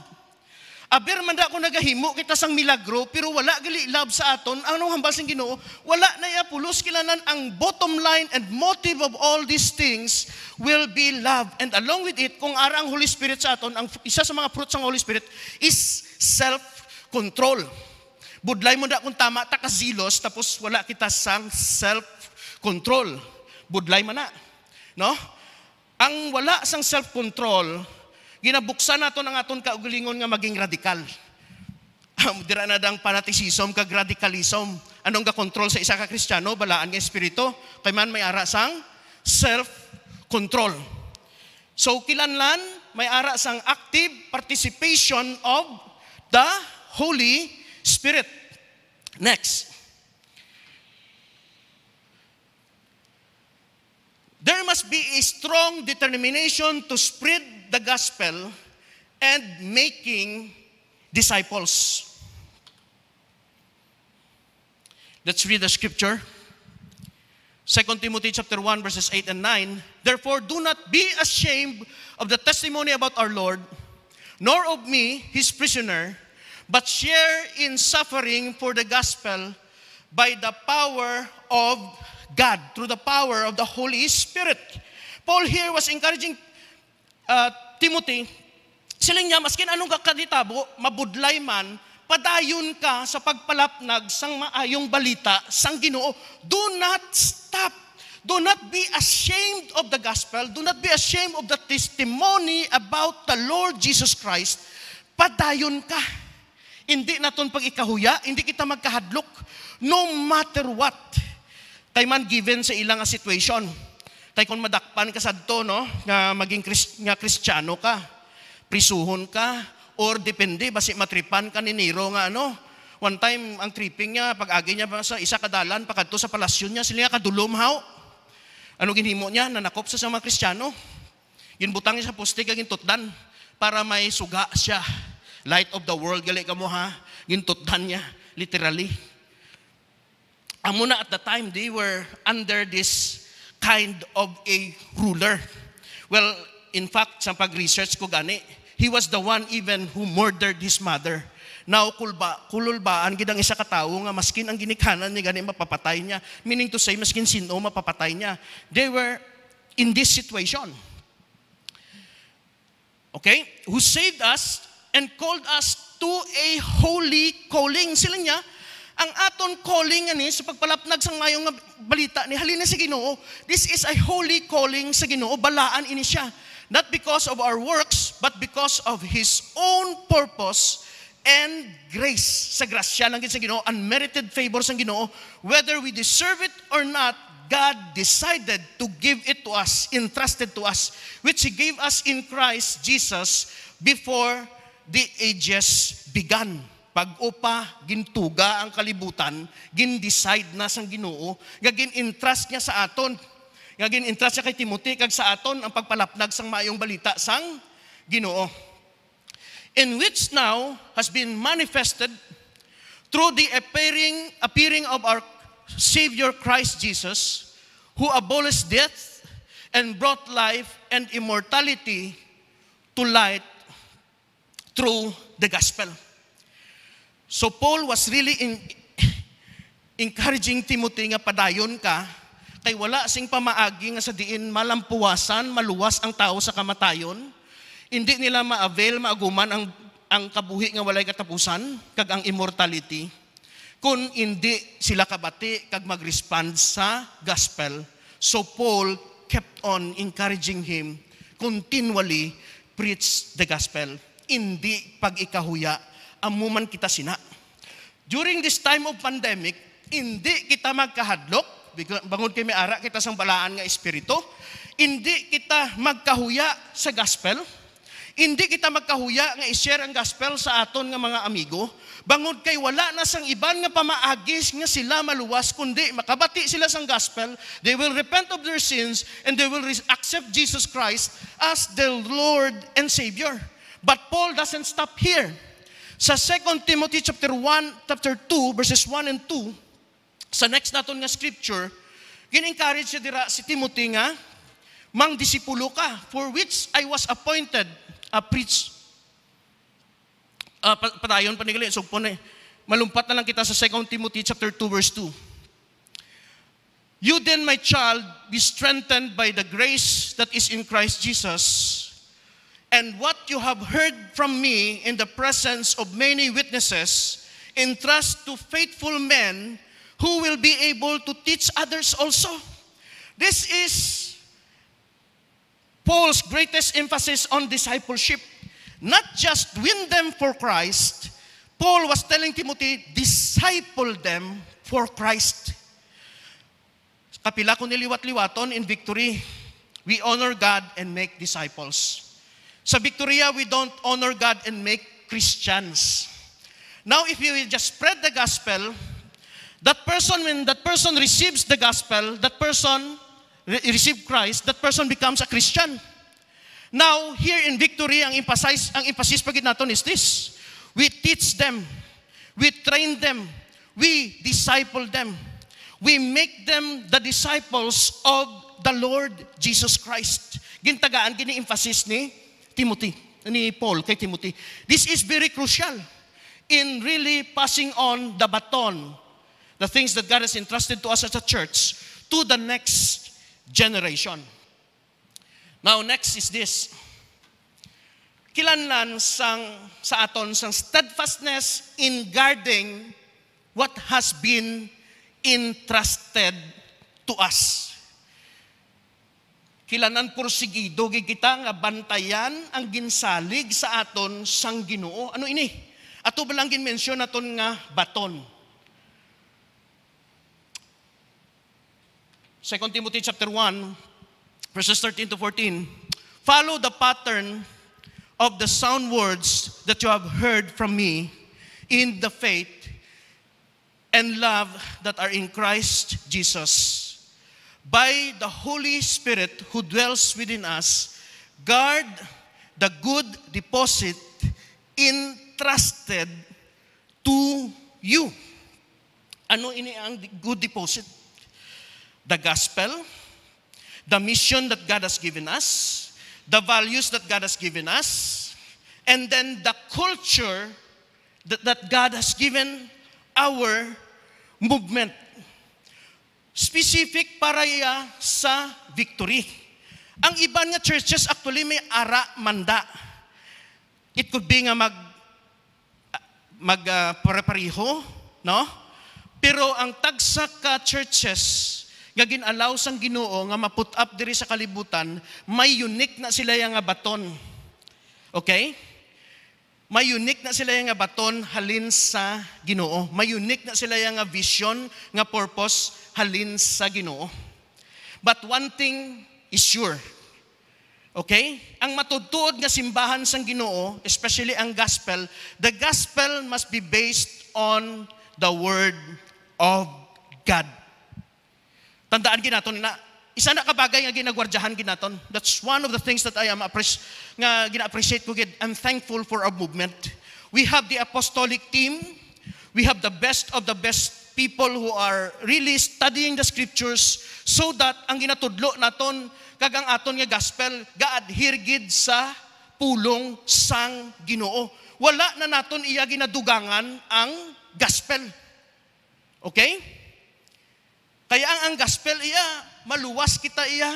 C: Aber man da ko nagahimo kita sang milagro, pero wala gali love sa aton, anong hambal sang Ginoo? Wala na iapulos kilanan ang bottom line and motive of all these things will be love. And along with it, kung ara ang Holy Spirit sa aton, ang isa sa mga fruits ng Holy Spirit is self-control. Budlay mo da kung tama ta kazilos, tapos wala kita sang self-control. Budlay man na. No? Ang wala sang self-control, ginabuksan nato ang aton kaugalingon nga maging radikal. Dira na dang fanaticism kag radicalism. Anong ga-control sa isa ka Kristiyano? Balaan nga espiritu. Kay man may ara sang self-control. So kilanlan may ara sang active participation of the Holy Spirit. Next. There must be a strong determination to spread the gospel and making disciples. Let's read the scripture. 2 Timothy chapter 1 verses 8 and 9. Therefore, do not be ashamed of the testimony about our Lord, nor of me, his prisoner, but share in suffering for the gospel by the power of God, through the power of the Holy Spirit. Paul here was encouraging Timothy, siling niya, maskin anong kakaditabo, mabudlay man, padayon ka sa pagpalapnag sang maayong balita sang Ginoo. Do not stop. Do not be ashamed of the gospel. Do not be ashamed of the testimony about the Lord Jesus Christ. Padayon ka. Hindi naton pag ikahuya, hindi kita magkahadlok. No matter what. Tay man given sa ilang situation. Tay kung madakpan ka sadto, no, nga maging Kristiyano ka, prisuhon ka, or depende, basi matripan ka ni Nero nga ano. One time, ang tripping niya, pag-agi niya sa isa kadalan, pagkadto sa palasyon niya, sila nga kadulom haw. Ano ginhimo niya? Nanakop sa mga Kristiyano. Ginbutang niya sa poste, gintutdan, para may suga siya. Light of the world, gali ka mo ha. Gintutdan niya, literally. Amuna at the time, they were under this kind of a ruler. Well, in fact, sa pag-research ko gani, he was the one even who murdered his mother. Now, kululbaan gidang isa ka tawo nga maskin ang ginikanan niya gani mapapatay niya. Meaning to say, maskin sino mapapatay niya. They were in this situation. Okay? Who saved us and called us to a holy calling. Sila niya, ang aton calling ani sa pagpalapnag sang mayong balita ni halina sa Ginoo. This is a holy calling sa Ginoo, balaan ini siya. Not because of our works, but because of His own purpose and grace. Sa grasya lang sa Ginoo, unmerited favor sa Ginoo, whether we deserve it or not, God decided to give it to us, entrusted to us, which He gave us in Christ Jesus before the ages began. Pag-upa, gintuga ang kalibutan, gin-decide na sang Ginoo, nga gin-entrust niya sa aton. Nga gin-entrust niya kay Timothy, kag sa aton ang pagpalapnag sang maayong balita sang Ginoo. In which now has been manifested through the appearing of our Savior Christ Jesus, who abolished death and brought life and immortality to light through the gospel. So Paul was really encouraging Timothy nga padayon ka, kay wala sing pamaagi nga sa diin malampuwasan, maluwas ang tao sa kamatayon. Hindi nila ma-avail, maaguman ang kabuhi nga walay katapusan, kag ang immortality, kung hindi sila kabati kag mag-respond sa gospel. So Paul kept on encouraging him, continually preach the gospel. Hindi pag-ikahuya, amuman kita sina. During this time of pandemic, hindi kita magkahadlok, bangod kay may ara kita sang balaan nga espiritu, hindi kita magkahuya sa gospel, hindi kita magkahuya nga i-share ang gospel sa aton nga mga amigo, bangod kay wala na sang iban nga pamaagis nga sila maluwas, kundi makabati sila sang gospel, they will repent of their sins and they will accept Jesus Christ as their Lord and Savior. But Paul doesn't stop here. Sa 2 Timothy chapter 2 verses 1 and 2, sa next naton nga scripture, gin-encourage siya dira si Timothy nga mang disipulo ka, for which I was appointed a padayon panigali so po na malumpat na lang kita sa 2 Timothy chapter 2 verse 2. You then, my child, be strengthened by the grace that is in Christ Jesus, and what you have heard from me in the presence of many witnesses, entrust to faithful men who will be able to teach others also. This is Paul's greatest emphasis on discipleship. Not just win them for Christ, Paul was telling Timothy, disciple them for Christ. Kapila ko niliwat-liwaton in Victory, we honor God and make disciples. Sa Victoria, we don't honor God and make Christians. Now, if you will just spread the gospel, when that person receives the gospel, that person receive Christ, that person becomes a Christian. Now, here in Victory, ang emphasis pagid naton is this. We teach them, we train them, we disciple them. We make them the disciples of the Lord Jesus Christ. Gintagaan, gini-emphasis ni Timothy, ni Paul kay Timothy. This is very crucial in really passing on the baton, the things that God has entrusted to us as a church, to the next generation. Now, next is this. Kilanlan sa aton sang steadfastness in guarding what has been entrusted to us. Kilanan porsigido kita nga bantayan ang ginsalig sa aton sang Ginoo. Ano ini? Ato ba lang ginmensyon naton nga baton? 2 Timothy chapter 1 verses 13 to 14. Follow the pattern of the sound words that you have heard from me in the faith and love that are in Christ Jesus. By the Holy Spirit who dwells within us, guard the good deposit entrusted to you. Ano ini ang good deposit? The gospel, the mission that God has given us, the values that God has given us, and then the culture that God has given our movement. Specific para sa Victory. Ang iban nga churches actually may ara manda. It could be nga pare-pareho, no? Pero ang tagsa ka churches nga ginalaw sang Ginoo nga ma-put up diri sa kalibutan, may unique na sila nga baton. Okay? May unique na sila nga baton halin sa Ginoo. May unique na sila nga vision, nga purpose halin sa Ginoo. But one thing is sure. Okay? Ang matudtuod nga simbahan sang Ginoo, especially ang gospel, the gospel must be based on the word of God. Tandaan ginaton na isa na kabagay nga ginagwardyahan ginaton. That's one of the things that I am gina-appreciate ko gid. I'm thankful for our movement. We have the apostolic team. We have the best of the best people who are really studying the scriptures so that ang ginatudlo naton kagang aton nga gospel ga-adhere gid sa pulong sang Ginoo. Wala na naton iya ginadugangan ang gospel. Okay? Kaya ang gospel iya maluwas kita iya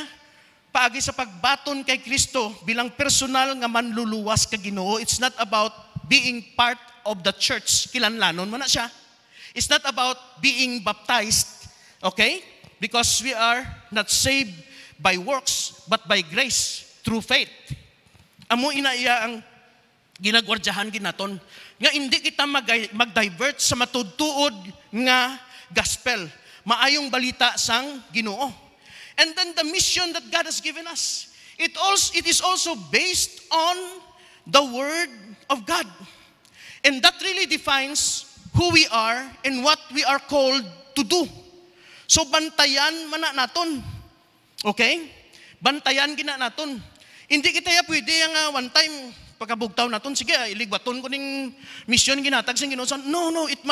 C: paagi sa pagbaton kay Kristo bilang personal nga manluluwas ka Ginoo. It's not about being part of the church. Kilanlanon man na siya. It's not about being baptized, okay? Because we are not saved by works, but by grace, through faith. Amo ina iya ang ginagwardyahan ginaton. Nga hindi kita mag-divert sa matudtuod nga gospel. Maayong balita sang Ginoo. And then the mission that God has given us, it is also based on the Word of God. And that really defines who we are and what we are called to do. So bantayan man naton. Okay? Bantayan gina naton. Hindi kita ya pwede nga one time pagkabugtaw naton, sige, iligbaton ko ning mission ginatag sang Ginoo. No, it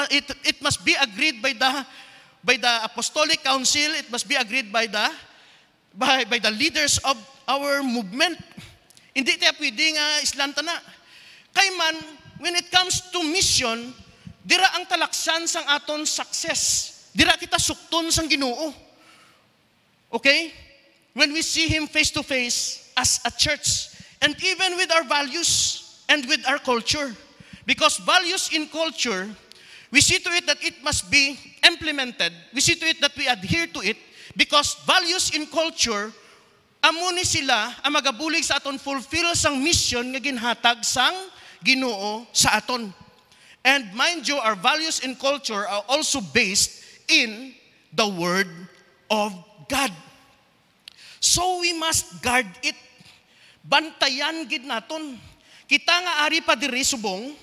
C: must be agreed by the apostolic council. It must be agreed by the leaders of our movement. Hindi tayo pwede nga islanta na. Kay man, when it comes to mission, dira ang talaksan sang aton success. Dira kita sukton sang Ginoo. Okay? When we see Him face to face as a church, and even with our values and with our culture. Because values in culture, we see to it that it must be implemented. We see to it that we adhere to it, because values in culture, amo ni sila ang magabulig sa aton fulfill sang mission nga ginhatag sang Ginoo sa aton. And mind you, our values in culture are also based in the Word of God. So we must guard it. Bantayan gid naton. Kita nga ari pa diri subong,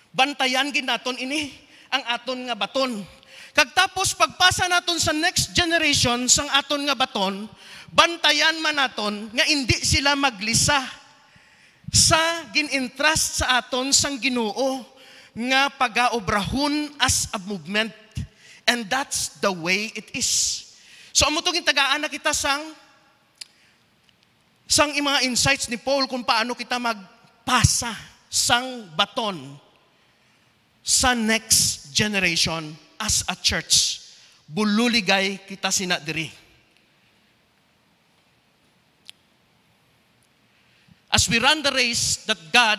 C: bantayan gid naton ini ang aton nga baton. Kag tapos pagpasa naton sa next generation sang aton nga baton, bantayan man naton nga hindi sila maglisa sa gin-entrust sa aton sang Ginoo nga pagaobrahon as a movement. And that's the way it is. So amo tong tagaan na kita sang mga insights ni Paul kung paano kita magpasa sang baton sa next generation as a church. Bululigay kita sina diri. As we run the race that God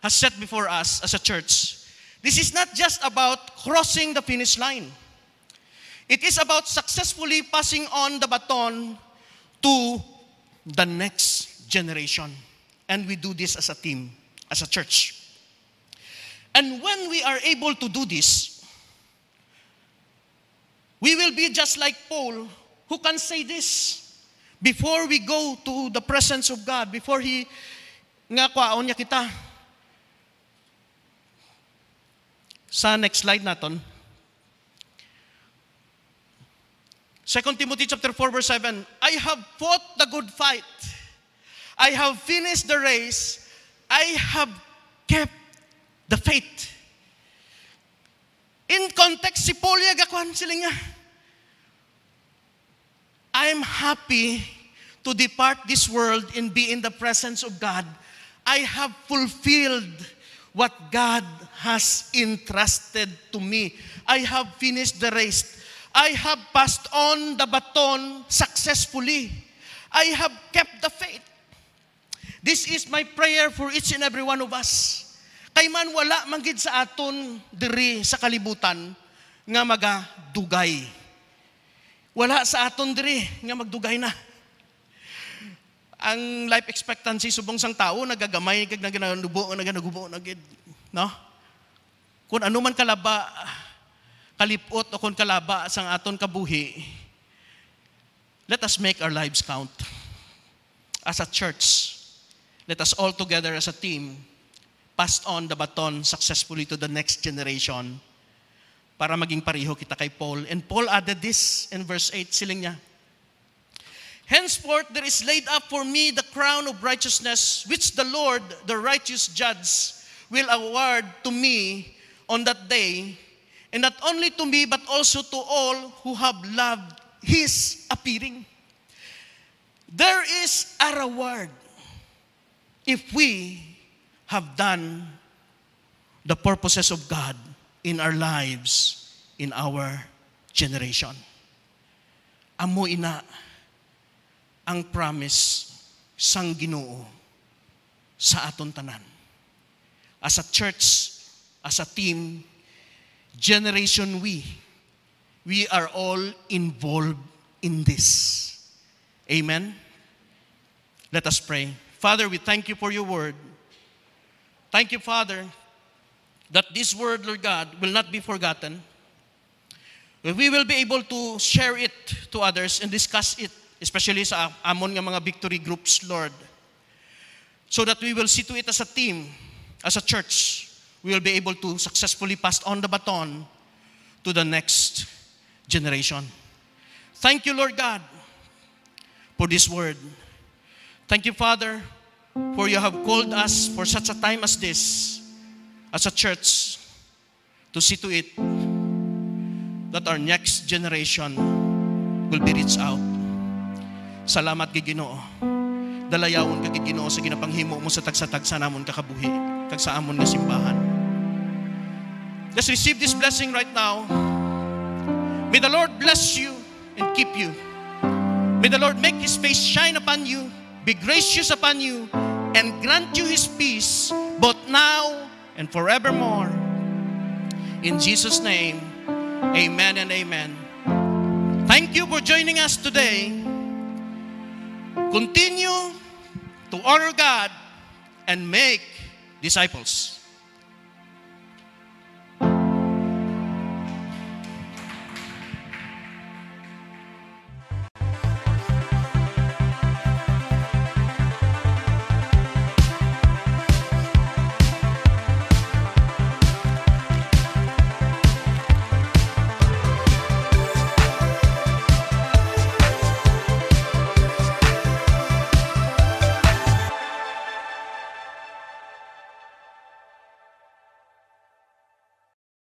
C: has set before us as a church, this is not just about crossing the finish line. It is about successfully passing on the baton to the next generation. And we do this as a team, as a church. And when we are able to do this, we will be just like Paul, who can say this before we go to the presence of God, before he nga kwaon niya kita. Sa next slide naton. 2 Timothy chapter 4 verse 7, I have fought the good fight. I have finished the race. I have kept the faith. In context, si Paul yagakwan sila nga, I am happy to depart this world and be in the presence of God. I have fulfilled what God has entrusted to me. I have finished the race. I have passed on the baton successfully. I have kept the faith. This is my prayer for each and every one of us. Kay man wala manggid sa aton diri sa kalibutan nga magadugay. Wala sa aton diri nga magdugay na. Ang life expectancy subong sang tao nagagamay kag naganubo nagid, no? Kung ano man kalaba kalipot o kung kalaba sang aton kabuhi, let us make our lives count. As a church, let us all together as a team pass on the baton successfully to the next generation para maging pareho kita kay Paul. And Paul added this in verse 8, siling niya, henceforth there is laid up for me the crown of righteousness, which the Lord, the righteous judge, will award to me on that day, and not only to me, but also to all who have loved His appearing. There is a reward if we have done the purposes of God in our lives, in our generation. Amo ina ang promise sang Ginoo sa aton tanan. As a church, as a team, generation we are all involved in this. Amen? Let us pray. Father, we thank you for your word. Thank you, Father, that this word, Lord God, will not be forgotten. We will be able to share it to others and discuss it, especially sa amon nga mga victory groups, Lord, so that we will see to it as a team, as a church, we will be able to successfully pass on the baton to the next generation. Thank you, Lord God, for this word. Thank you, Father, for you have called us for such a time as this, as a church, to see to it that our next generation will be reached out. Salamat kay Ginoo. Dalayawon ka kay Ginoo sa ginapanghimo mo sa tagsa-tagsa namon kakabuhi. kag sa amon nga simbahan. Just receive this blessing right now. May the Lord bless you and keep you. May the Lord make His face shine upon you, be gracious upon you, and grant you His peace, both now and forevermore. In Jesus' name, amen and amen. Thank you for joining us today. Continue to honor God and make disciples.